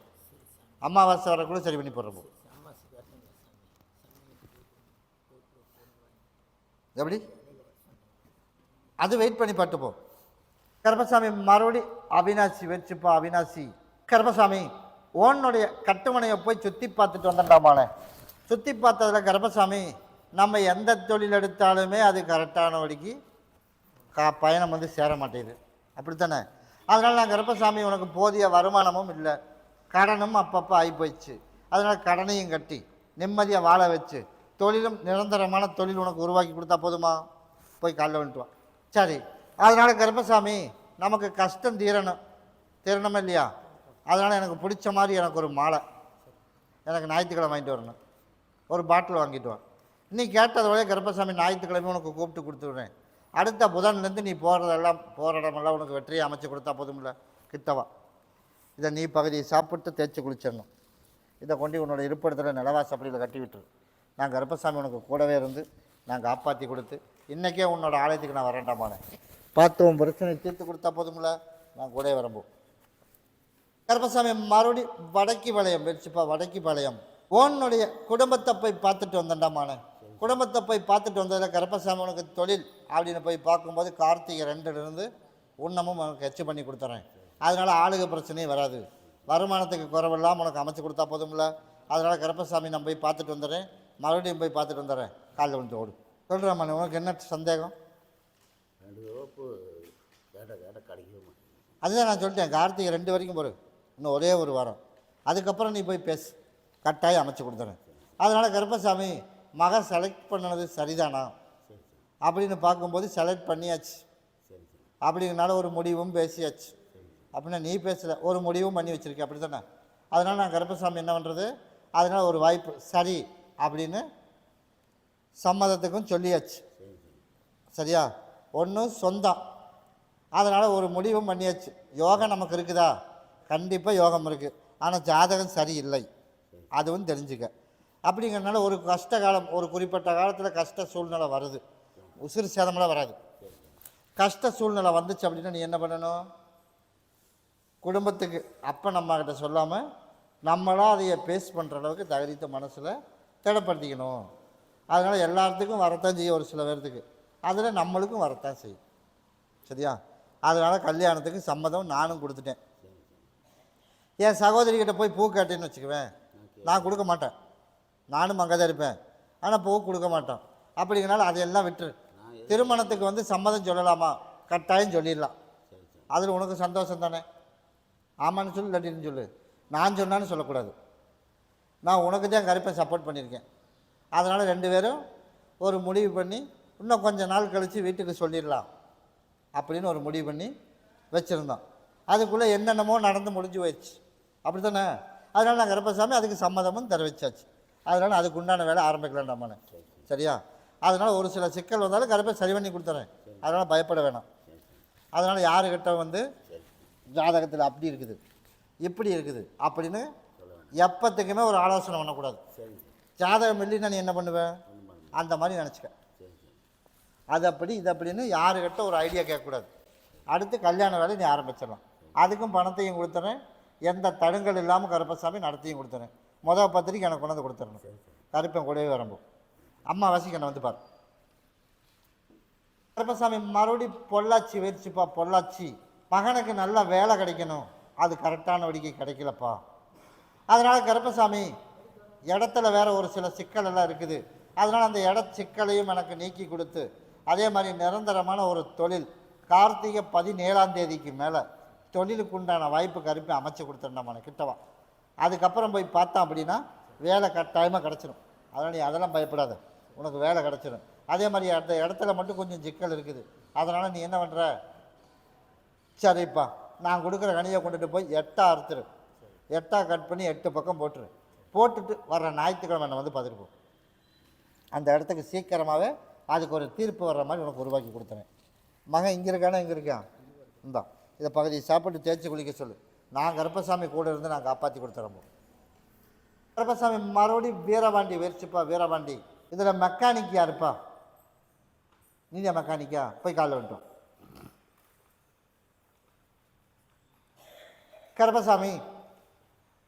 அம்மாவாசை வரக்குள்ள சரி பண்ணி போடுறப்போ. எப்படி? அது வெயிட் பண்ணி பார்த்துப்போம். கருப்பசாமி மறுபடி அவினாசி வச்சுப்பா. அவினாசி கருப்பசாமி உன்னுடைய கட்டுமனையை போய் சுற்றி பார்த்துட்டு வந்தண்டாமானே. சுற்றி பார்த்ததில் கருப்பசாமி நம்ம எந்த தொழில் எடுத்தாலுமே அது கரெக்டான வழிக்கு பயணம் வந்து சேர மாட்டேங்குது. அப்படித்தானே? அதனால் நான் கருப்பசாமி உனக்கு போதிய வருமானமும் இல்லை, கடனும் அப்பப்போ ஆகி போயிடுச்சு. அதனால் கடனையும் கட்டி நிம்மதியாக வாழ வச்சு தொழிலும் நிரந்தரமான தொழில் உனக்கு உருவாக்கி கொடுத்தா போதுமா? போய் காலைல வந்துட்டு வா. சரி. அதனால் கருப்பசாமி நமக்கு கஷ்டம் தீரணும் இல்லையா? அதனால் எனக்கு பிடிச்ச மாதிரி எனக்கு ஒரு மாலை எனக்கு ஞாயிற்றுக்கிழமை வாங்கிட்டு வரணும். ஒரு பாட்டில் வாங்கிட்டு வா. நீ கேட்டதோட கருப்பசாமி ஞாயிற்றுக்கிழமை உனக்கு கூப்பிட்டு கொடுத்துடுறேன். அடுத்த புதன்லேருந்து நீ போகிற இடமெல்லாம் உனக்கு வெற்றியை அமைச்சு கொடுத்தா போதும்ல. கிட்டவா. இதை நீ பகுதியை சாப்பிட்டு தேய்ச்சி குளிச்சிடணும். இதை கொண்டு உன்னோட இருப்பிடத்தில் நிலவாசப்படியில் கட்டி விட்டுரு. நான் கருப்பசாமி உனக்கு கூடவே இருந்து நான் காப்பாற்றி கொடுத்து இன்றைக்கே உன்னோட ஆலயத்துக்கு நான் வரேன்டாமானே. பார்த்து உன் பிரச்சனை தீர்த்து கொடுத்தா போதும்ல. நான் கூட வரம்போ. கருப்பசாமி மறுபடி வடக்கி பாளையம் வச்சுப்பா. வடக்கி பாளையம் உன்னுடைய குடும்பத்தை போய் பார்த்துட்டு வந்தேன்டாமானே. குடும்பத்தை போய் பார்த்துட்டு வந்ததில் கருப்பசாமி உனக்கு தொழில் அப்படின்னு போய் பார்க்கும்போது கார்த்திகை 2லேருந்து உன்னமும் உனக்கு எச்சு பண்ணி கொடுத்துறேன். அதனால் ஆளுக பிரச்சனையும் வராது. வருமானத்துக்கு குறைவில்லாமல் உனக்கு அமைச்சு கொடுத்தா போதும்ல. அதனால் கருப்பசாமி நான் போய் பார்த்துட்டு வந்துடுறேன். மறுபடியும் போய் பார்த்துட்டு வந்துடுறேன். காலையில் வந்து ஓடும். சொல்கிறேன். உனக்கு என்ன சந்தேகம்? அதுதான் நான் சொல்லிட்டேன். கார்த்திகை 2 வரைக்கும் போகிற இன்னும் ஒரே ஒரு வாரம். அதுக்கப்புறம் நீ போய் பேசு, கட்டாயம் அமைச்சு கொடுத்துறேன். அதனால் கருப்பசாமி மகன் செலக்ட் பண்ணது சரிதானா அப்படின்னு பார்க்கும்போது செலக்ட் பண்ணியாச்சு. அப்படிங்கிறனால ஒரு முடிவும் பேசியாச்சு. அப்படின்னா நீ பேசலை, ஒரு முடிவும் பண்ணி வச்சுருக்கேன். அப்படி தானே? அதனால் நான் கருப்பசாமி என்ன பண்ணுறது, அதனால் ஒரு வாய்ப்பு சரி அப்படின்னு சம்மதத்துக்கும் சொல்லியாச்சு. சரியா? ஒன்று சொந்தம், அதனால் ஒரு முடிவும் பண்ணியாச்சு. யோகம் நமக்கு இருக்குதா? கண்டிப்பாக யோகம் இருக்குது, ஆனால் ஜாதகம் சரியில்லை, அதுவும் தெரிஞ்சுக்க. அப்படிங்கிறனால ஒரு கஷ்ட காலம், ஒரு குறிப்பிட்ட காலத்தில் கஷ்ட சூழ்நிலை வருது, உசிறு சேதமெல்லாம் வராது. கஷ்ட சூழ்நிலை வந்துச்சு அப்படின்னா நீ என்ன பண்ணணும்? குடும்பத்துக்கு அப்போ நம்மக்கிட்ட சொல்லாமல் நம்மளாக அதையை பேஸ் பண்ணுற அளவுக்கு தைரியத்தை மனசில் திடப்படுத்திக்கணும். அதனால் எல்லாத்துக்கும் வரத்தான் செய்யும், ஒரு சில பேர்த்துக்கு அதில் நம்மளுக்கும் வரத்தான் செய்யும். சரியா? அதனால் கல்யாணத்துக்கு சம்மதம் நானும் கொடுத்துட்டேன். என் சகோதரிக்கிட்ட போய் பூ கேட்டேன்னு வச்சுக்குவேன், நான் கொடுக்க மாட்டேன், நானும் அங்கே தான் இருப்பேன், ஆனால் பூ கொடுக்க மாட்டோம். அப்படிங்கிறனால அதையெல்லாம் விட்டுரு. திருமணத்துக்கு வந்து சம்மதம் சொல்லலாமா? கட்டாயம் சொல்லிடலாம். அதில் உனக்கு சந்தோஷம் தானே? ஆமான்னு சொல்லு, இல்லாட்டின்னு சொல்லு. நான் சொன்னான்னு சொல்லக்கூடாது. நான் உனக்கு தான் கருப்பை சப்போர்ட் பண்ணியிருக்கேன். அதனால் 2 பேரும் ஒரு முடிவு பண்ணி இன்னும் கொஞ்சம் நாள் கழித்து வீட்டுக்கு சொல்லிடலாம் அப்படின்னு ஒரு முடிவு பண்ணி வச்சுருந்தோம். அதுக்குள்ளே என்னென்னமோ நடந்து முடிஞ்சு போயிடுச்சு, அப்படி தானே? அதனால் நான் கருப்பசாமி அதுக்கு சம்மதமும் தெரிவிச்சாச்சு. அதனால் அதுக்கு உண்டான வேலை ஆரம்பிக்கலாம் நம்மளே. சரியா? அதனால் ஒரு சில சிக்கல் வந்தாலும் கருப்பை சரி பண்ணி கொடுத்துறேன், அதனால் பயப்பட வேணாம். அதனால் யாருக்கிட்ட வந்து ஜாதகத்தில் அப்படி இருக்குது, இப்படி இருக்குது அப்படின்னு எப்போத்துக்குமே ஒரு ஆலோசனை பண்ணக்கூடாது. ஜாதகம் இல்லைன்னா நீ என்ன பண்ணுவேன்? அந்த மாதிரி நினச்சிக்க. அது அப்படி இது அப்படின்னு யாருக்கிட்ட ஒரு ஐடியா கேட்கக்கூடாது. அடுத்து கல்யாண வேலை நீ ஆரம்பிச்சிடலாம். அதுக்கும் பணத்தையும் கொடுத்துறேன், எந்த தடுங்கல் இல்லாமல் கருப்பசாமி நடத்தியும் கொடுத்துறேன். முதல் பத்திரிக்கை எனக்கு கொண்டு வந்து கொடுத்துடணும், கருப்பன் கூடவே வரும்போது. அம்மா வசிக்க என்னை வந்து பாரு. கருப்பசாமி மறுபடி பொள்ளாச்சி வச்சுப்பா. பொள்ளாச்சி மகனுக்கு நல்ல வேலை கிடைக்கணும், அது கரெக்டான வழிக்கு கிடைக்கலப்பா. அதனால் கருப்பசாமி இடத்துல வேறு ஒரு சில சிக்கல் எல்லாம் இருக்குது, அதனால் அந்த சிக்கலையும் எனக்கு நீக்கி கொடுத்து அதே மாதிரி நிரந்தரமான ஒரு தொழில் கார்த்திகை 17ஆம் தேதிக்கு மேலே தொழிலுக்கு உண்டான வாய்ப்பு கருப்பை அமைச்சு கொடுத்துருந்தோம் கிட்டவா. அதுக்கப்புறம் போய் பார்த்தோம் அப்படின்னா வேலை கட்டாயமாக கிடச்சிடும். அதனால் நீ அதெல்லாம் பயப்படாத, உனக்கு வேலை கிடச்சிடும். அதே மாதிரி அந்த இடத்துல மட்டும் கொஞ்சம் சிக்கல் இருக்குது, அதனால் நீ என்ன பண்ணுற? சரிப்பா, நான் கொடுக்குற கனியை கொண்டுட்டு போய் 8 அறுத்துரு, 8 கட் பண்ணி 8 பக்கம் போட்டுரு. போட்டுட்டு வர்ற ஞாயிற்றுக்கிழமை என்னை வந்து பார்த்துட்டு போ. அந்த இடத்துக்கு சீக்கிரமாகவே அதுக்கு ஒரு தீர்ப்பு வர்ற மாதிரி உனக்கு உருவாக்கி கொடுத்துறேன். மகன் இங்கே இருக்கானா? இங்கே இருக்கான், இந்தா இதை பகுதியை சாப்பிட்டு தேய்ச்சி குளிக்க சொல்லு. நான் கருப்பசாமி கூட இருந்து நான் காப்பாற்றி கொடுத்துறேன். கருப்பசாமி மறுபடியும் வீரபாண்டி வெறிச்சுப்பா. வீரபாண்டி இதில் மெக்கானிக் யாருப்பா? நீங்க மெக்கானிக்கா? போய் காலைல வந்துட்டோம். கருப்பசாமி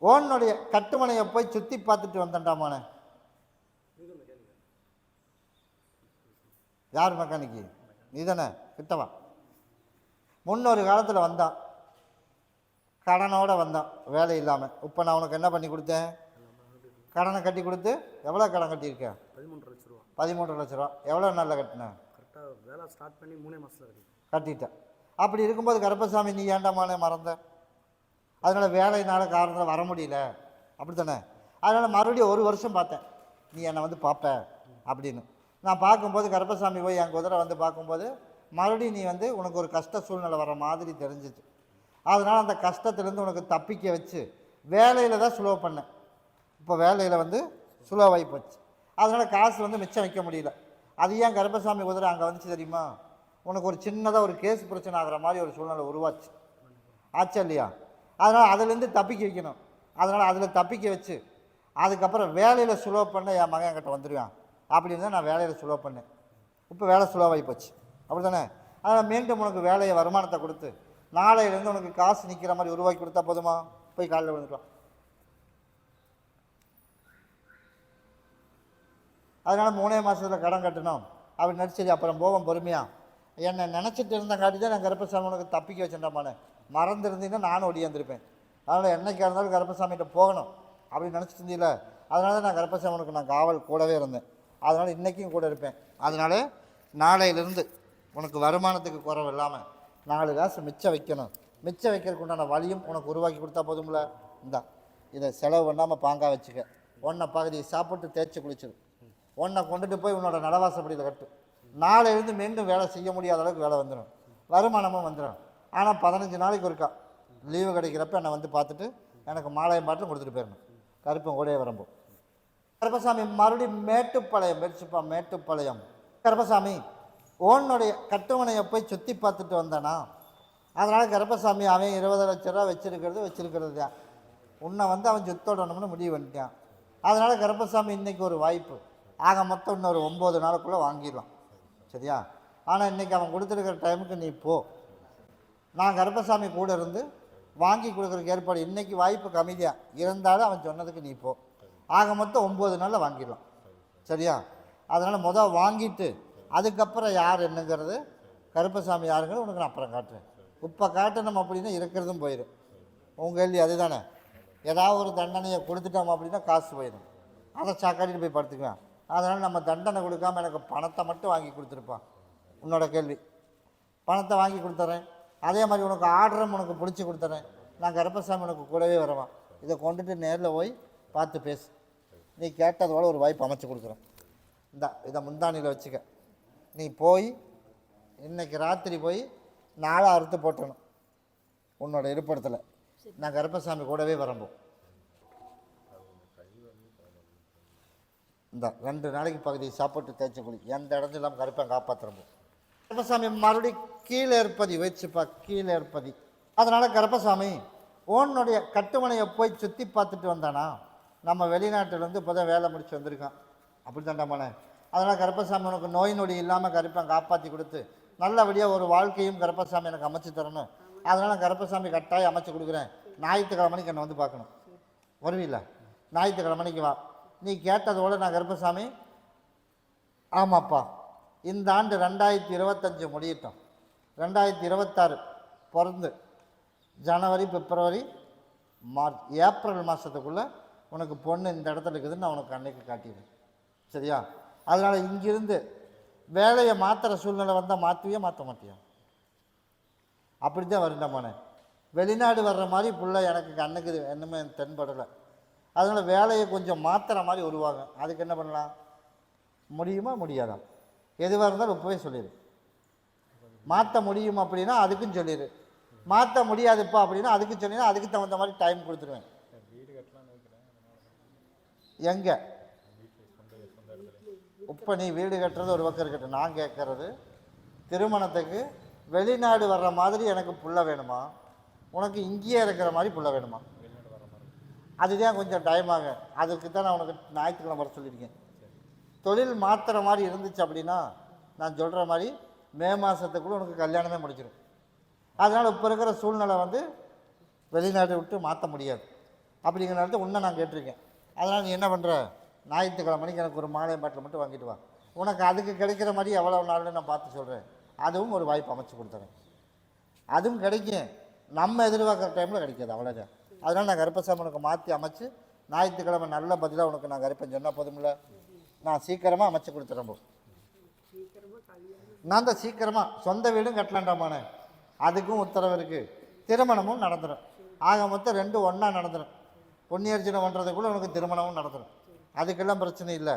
ஓனுடைய கட்டுமனையை போய் சுற்றி பார்த்துட்டு வந்தேன்டாமானே. யார் மெக்கானிக்கு? நீ தானே? கிட்டவா. முன்னொரு காலத்தில் வந்தான், கடனோடு வந்தான், வேலை இல்லாமல். இப்போ நான் உனக்கு என்ன பண்ணி கொடுத்தேன்? கடனை கட்டி கொடுத்து. எவ்வளோ கடன் கட்டியிருக்கேன்? 13 லட்ச ரூபா. 13 லட்ச ரூபா. எவ்வளோ நாளில் கட்டினேன்? கரெக்டாக வேலை ஸ்டார்ட் பண்ணி 3 மாதத்தில் கட்டிட்டேன். அப்படி இருக்கும்போது கருப்பசாமி நீ ஏண்டாமானே மறந்த? அதனால் வேலையினால காரணத்தில் வர முடியல, அப்படி தானே? அதனால் மறுபடியும் 1 வருஷம் பார்த்தேன், நீ என்னை வந்து பார்ப்ப அப்படின்னு. நான் பார்க்கும்போது கருப்பசாமி போய் என் குதிரை வந்து பார்க்கும்போது மறுபடியும் நீ வந்து உனக்கு ஒரு கஷ்ட சூழ்நிலை வர மாதிரி தெரிஞ்சிச்சு. அதனால் அந்த கஷ்டத்துலேருந்து உனக்கு தப்பிக்க வச்சு வேலையில் தான் சுலோ பண்ணேன். இப்போ வேலையில் வந்து சுலோவாகி போச்சு. அதனால் காசு வந்து மிச்சம் வைக்க முடியல. அது ஏன் கருப்பசாமி குதிரை அங்கே வந்துச்சு தெரியுமா? உனக்கு ஒரு சின்னதாக ஒரு கேஸ் பிரச்சனை ஆகிற மாதிரி ஒரு சூழ்நிலை உருவாச்சு, ஆச்சா இல்லையா? அதனால் அதுலேருந்து தப்பிக்க வைக்கணும். அதனால் அதில் தப்பிக்க வச்சு அதுக்கப்புறம் வேலையில் சுலோ பண்ண என் மகன் என்கிட்ட வந்துடுவான் அப்படின்னு தான் நான் வேலையில் சுலோ பண்ணேன். இப்போ வேலை சுலோவாகி போச்சு, அப்படி தானே? அதனால் மீண்டும் உனக்கு வேலையை வருமானத்தை கொடுத்து நாளையிலேருந்து உனக்கு காசு நிற்கிற மாதிரி உருவாக்கி கொடுத்தா போதுமா? போய் காலையில் விழுந்துக்கலாம். அதனால் 3 மாதத்தில் கடன் கட்டணும் அப்படி நடிச்சது. அப்புறம் போவோம் பொறுமையாக. என்னை நினச்சிட்டு இருந்தங்காட்டி தான் நான் கருப்பசாமி உனக்கு தப்பிக்க வச்சுட்டாமானே. மறந்துருந்தீங்கன்னா நானும் ஒடியாந்துருப்பேன். அதனால் என்னைக்காக இருந்தாலும் கருப்பசாமிகிட்ட போகணும் அப்படின்னு நினச்சிட்டு இருந்தீங்கள, அதனால தான் நான் கருப்பசாமி உனக்கு நான் காவல் கூடவே இருந்தேன். அதனால் இன்றைக்கும் கூட இருப்பேன். அதனால் நாளையிலேருந்து உனக்கு வருமானத்துக்கு குறவு இல்லாமல் 4 காசு மிச்சம் வைக்கணும். மிச்சம் வைக்கிறதுக்கு உண்டான வழியும் உனக்கு உருவாக்கி கொடுத்தா போதும்ல. இந்தா இதை செலவு பண்ணாமல் பாங்காக வச்சுக்க. ஒன்றை பகுதியை சாப்பிட்டு தேய்ச்சி குளிச்சிடு. ஒன்றை கொண்டுட்டு போய் உன்னோட நடவாசப்படியில் கட்டு. நாளையிலேருந்து மீண்டும் வேலை செய்ய முடியாத அளவுக்கு வேலை வந்துடும், வருமானமும் வந்துடும். ஆனால் 15 நாளைக்கு ஒருக்கா லீவு கிடைக்கிறப்ப என்னை வந்து பார்த்துட்டு எனக்கு மாலையம் பாட்டிலும் கொடுத்துட்டு போயிடணும். கருப்பன் கூடயே வரும்போது கருப்பசாமி மறுபடியும் மேட்டுப்பாளையம் வச்சுப்பா, மேட்டுப்பாளையம். கருப்பசாமி ஓனுடைய கட்டுமனையை போய் சுற்றி பார்த்துட்டு வந்தானா, அதனால் கருப்பசாமி அவன் 20 லட்ச ரூபா வச்சிருக்கிறது தான் உன்னை வந்து அவன் சுத்தோடணும்னு முடிவு பண்ணிட்டான். அதனால் கருப்பசாமி இன்றைக்கி ஒரு வாய்ப்பு, ஆக மொத்தம் இன்னொரு 9 நாளுக்குள்ளே வாங்கிடலாம், சரியா? ஆனால் இன்றைக்கி அவன் கொடுத்துருக்கிற டைமுக்கு நீ போ, நான் கருப்பசாமி கூட இருந்து வாங்கி கொடுக்குறக்கு ஏற்பாடு. இன்றைக்கி வாய்ப்பு கம்மியாக இருந்தாலும் அவன் சொன்னதுக்கு நீ போ, ஆக மொத்தம் 9 நாளில் வாங்கிடலாம், சரியா? அதனால் முதல் வாங்கிட்டு அதுக்கப்புறம் யார் என்னங்கிறது, கருப்பசாமி யாருங்கிறது உனக்கு நான் அப்புறம் காட்டுறேன். இப்போ காட்டணும் அப்படின்னா இருக்கிறதும் போயிடும். உங்கள் கேள்வி அதுதானே, ஏதாவது ஒரு தண்டனையை கொடுத்துட்டோம் அப்படின்னா காசு போயிடும், அதை சாக்காடிட்டு போய் படுத்துக்குவேன். அதனால் நம்ம தண்டனை கொடுக்காமல் எனக்கு பணத்தை மட்டும் வாங்கி கொடுத்துருப்பான். உன்னோட கேள்வி, பணத்தை வாங்கி கொடுத்துட்றேன், அதே மாதிரி உனக்கு ஆர்டரும் உனக்கு பிடிச்சி கொடுத்துட்றேன், நான் கருப்பசாமி உனக்கு கூடவே வருவான். இதை கொண்டுட்டு நேரில் போய் பார்த்து பேசு, நீ கேட்டதோட ஒரு வாய்ப்பு அமைச்சு கொடுக்குறேன். இதை முந்தானியில் வச்சுக்க, நீ போய் இன்றைக்கி ராத்திரி போய் நாளை அறுத்து போட்டணும் உன்னோட இருப்பிடத்தில், நான் கருப்பசாமி கூடவே வரம்போ. இந்த 2 நாளைக்கு பகுதி சாப்பிட்டு தேய்ச்சி குளி, எந்த இடத்துல இல்லாமல் கருப்பை காப்பாற்றுறப்போ. கருப்பசாமி மறுபடியும் கீழே இருப்பதி வச்சுப்பா, கீழே இருப்பதி. அதனால் கருப்பசாமி ஓனுடைய கட்டுமனையை போய் சுற்றி பார்த்துட்டு வந்தானா, நம்ம வெளிநாட்டிலேருந்து இப்போ தான் வேலை முடிச்சு வந்திருக்கான், அப்படி தாண்டாமானே. அதனால் கருப்பசாமி உனக்கு நோய் நொடி இல்லாமல் கருப்பை காப்பாற்றி கொடுத்து நல்லபடியாக ஒரு வாழ்க்கையும் கருப்பசாமி எனக்கு அமைச்சு தரணும். அதனால் கருப்பசாமி கட்டாயம் அமைச்சு கொடுக்குறேன். ஞாயிற்றுக்கிழமைக்கு என்னை வந்து பார்க்கணும், வருவில்ல? ஞாயிற்றுக்கிழமைக்கு வா, நீ கேட்டதோடு நான் கருப்பசாமி. ஆமாப்பா, இந்த ஆண்டு 2025 முடியட்டும், 2026 பிறந்து ஜனவரி, பிப்ரவரி, மார்ச், ஏப்ரல் மாதத்துக்குள்ளே உனக்கு பொண்ணு இந்த இடத்துல இருக்குதுன்னு நான் உனக்கு அன்னைக்கு காட்டிடுறேன், சரியா? அதனால் இங்கிருந்து வேலையை மாற்றுற சூழ்நிலை வந்தால் மாற்றுவியா மாற்ற மாட்டியா? அப்படி தான் வருண்டமானே. வெளிநாடு வர்ற மாதிரி புள்ள எனக்கு கண்ணுக்கு என்னமே தென்படலை. அதனால் வேலையை கொஞ்சம் மாற்றுற மாதிரி உருவாங்க. அதுக்கு என்ன பண்ணலாம், முடியுமா முடியாதா? எதுவாக இருந்தாலும் இப்போவே சொல்லிடு. மாற்ற முடியும் அப்படின்னா அதுக்கும் சொல்லிடு, மாற்ற முடியாதுப்பா அப்படின்னா அதுக்கு சொன்னீங்கன்னா அதுக்கு தகுந்த மாதிரி டைம் கொடுத்துருவேன். எங்கே இப்போ நீ வீடு கட்டுறது ஒரு பக்கம் இருக்கட்டும், நான் கேட்குறது திருமணத்துக்கு வெளிநாடு வர்ற மாதிரி எனக்கு புள்ள வேணுமா, உனக்கு இங்கேயே இருக்கிற மாதிரி புள்ள வேணுமா? அதுதான் கொஞ்சம் டைம் ஆகும். அதுக்கு தான் நான் உனக்கு ஞாயிற்றுக்கிழமை வர சொல்லியிருக்கேன். தொழில் மாற்றுற மாதிரி இருந்துச்சு அப்படின்னா நான் சொல்கிற மாதிரி மே மாதத்துக்குள்ளே உனக்கு கல்யாணமே முடிச்சிடும். அதனால் இப்போ இருக்கிற சூழ்நிலை வந்து வெளிநாடு விட்டு மாற்ற முடியாது. அப்படிங்கிற நேரத்தை உன்னை நான் கேட்டிருக்கேன். அதனால் நீ என்ன பண்ணுற, ஞாயிற்றுக்கிழமைக்கு எனக்கு ஒரு மாலை பாட்டில் மட்டும் வாங்கிட்டு வா, உனக்கு அதுக்கு கிடைக்கிற மாதிரி எவ்வளோ நாள்னு நான் பார்த்து சொல்கிறேன். அதுவும் ஒரு வாய்ப்பு அமைச்சு கொடுத்துறேன். அதுவும் கிடைக்கும், நம்ம எதிர்பார்க்குற டைமில் கிடைக்காது, அவ்வளோதான். அதனால் நான் கருப்பசாமி உனக்கு மாற்றி அமைச்சு ஞாயிற்றுக்கிழமை நல்ல பதிலாக உனக்கு நான் கருப்பேன் சொன்னால் போதுமில்ல. நான் சீக்கிரமாக அமைச்சு கொடுத்துறேன் போ. நான் தான் சீக்கிரமாக சொந்த வீடும் கட்டலாண்டாமானே, அதுக்கும் உத்தரவு இருக்குது. திருமணமும் நடந்துடும், ஆக மொத்தம் 2 ஒன்றா நடந்துடும். பொன்னியர்ச்சனை பண்ணுறதுக்குள்ளே உனக்கு திருமணமும் நடந்துடும், அதுக்கெல்லாம் பிரச்சனை இல்லை.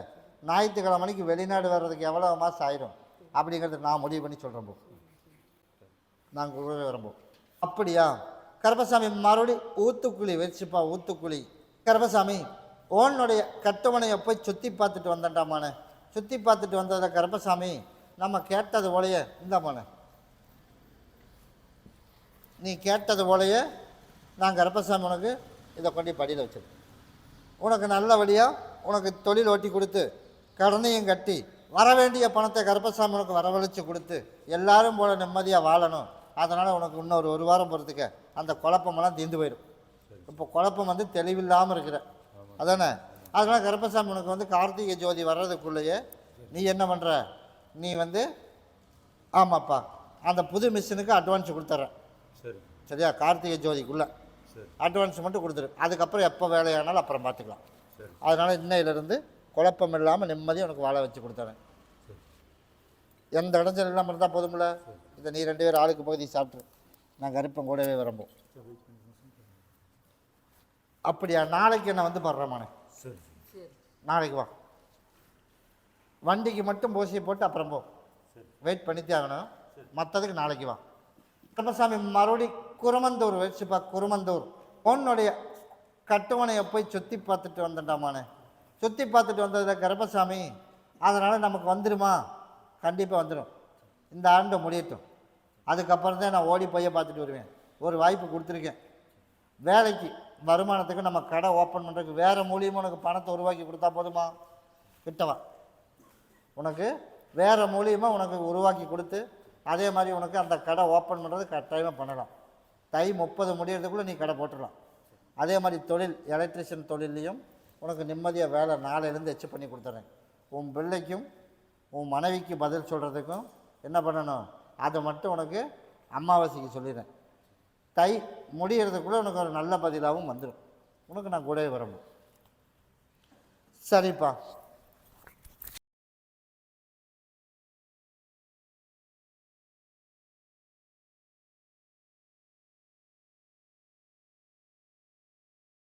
ஞாயிற்றுக்கிழமைக்கு வெளிநாடு வர்றதுக்கு எவ்வளோ மாதம் ஆயிடும் அப்படிங்கிறது நான் முடிவு பண்ணி சொல்கிறேன் போ. நாங்கள் கூடவே வரம்போ. அப்படியா? கருப்பசாமி மறுபடி ஊத்துக்குழி வச்சுப்பா, ஊத்துக்குழி. கருப்பசாமி ஓனுடைய கட்டுமனையை போய் சுற்றி பார்த்துட்டு வந்தேன்டாமானே. சுற்றி பார்த்துட்டு வந்ததில் கருப்பசாமி நம்ம கேட்டது போலையே இந்தாமானே, நீ கேட்டது போலையே நான் கருப்பசாமி உனக்கு இதை கொண்டு படியில் வச்சிருக்கேன். உனக்கு நல்லபடியாக உனக்கு தொழில் ஓட்டி கொடுத்து கடனையும் கட்டி வர வேண்டிய பணத்தை கருப்பசாமி உனக்கு வரவழைச்சி கொடுத்து எல்லாரும் போல நிம்மதியாக வாழணும். அதனால் உனக்கு இன்னொரு 1 வாரம் போகிறதுக்கு அந்த குழப்பமெல்லாம் தீர்ந்து போயிடும். இப்போ குழப்பம் வந்து தெளிவில்லாமல் இருக்கிற அதானே. அதனால் கருப்பசாமி உனக்கு வந்து கார்த்திகை ஜோதி வர்றதுக்குள்ளேயே நீ என்ன பண்ணுற, நீ வந்து ஆமாப்பா அந்த புது மிஷினுக்கு அட்வான்ஸ் கொடுத்துட்றேன், சரியா? கார்த்திகை ஜோதிக்குள்ளே அட்வான்ஸ் மட்டும் கொடுத்துரு, அதுக்கப்புறம் எப்போ வேலையானாலும் அப்புறம் பார்த்துக்கலாம். அதனால் இன்னையிலேருந்து குழப்பம் இல்லாமல் நிம்மதியாக உனக்கு வாழ வச்சு கொடுத்துறேன். எந்த இடைஞ்சல் இல்லாமல் இருந்தால் போதுமில்ல. இதை நீ 2 பேர் ஆளுக்கு பகுதி சாப்பிட்ரு, நான் கருப்பம் கூடவே வரம்போ. அப்படியா? நாளைக்கு என்ன வந்து படுறமானே, நாளைக்கு வா, வண்டிக்கு மட்டும் போசியை போட்டு அப்புறம் போ, வெயிட் பண்ணித்தே ஆகணும். மற்றதுக்கு நாளைக்கு வா. கருப்பசாமி மறுபடி குருமந்தூர் வச்சுப்பா, குருமந்தூர். பொண்ணுடைய கட்டுமனையை போய் சுற்றி பார்த்துட்டு வந்துட்டாமானே. சுற்றி பார்த்துட்டு வந்ததில் கருப்பசாமி, அதனால் நமக்கு வந்துடுமா? கண்டிப்பாக வந்துடும். இந்த ஆண்டு முடியட்டும், அதுக்கப்புறம் தான் நான் ஓடி போய் பார்த்துட்டு வருவேன். ஒரு வாய்ப்பு கொடுத்துருக்கேன். வேலைக்கு வருமானத்துக்கு நம்ம கடை ஓப்பன் பண்ணுறதுக்கு வேறு மூலியமாக உனக்கு பணத்தை உருவாக்கி கொடுத்தா போதுமா? கிட்டவா, உனக்கு வேறு மூலியமாக உனக்கு உருவாக்கி கொடுத்து அதே மாதிரி உனக்கு அந்த கடை ஓப்பன் பண்ணுறது கட்டாயமாக பண்ணலாம். தை 30 முடியறதுக்குள்ளே நீ கடை போட்டுடலாம். அதே மாதிரி தொழில் எலக்ட்ரிஷியன் தொழிலையும் உனக்கு நிம்மதியாக வேலை நாளையிலேருந்து எச்சு பண்ணி கொடுத்துட்றேன். உன் பிள்ளைக்கும் உன் மனைவிக்கு பதில் சொல்கிறதுக்கும் என்ன பண்ணணும், அதை மட்டும் உனக்கு அமாவாசைக்கு சொல்லிடுறேன். தை முடியறதுக்குள்ளே உனக்கு ஒரு நல்ல பதிலாகவும் வந்துடும். உனக்கு நான் கூடவே வரணும். சரிப்பா.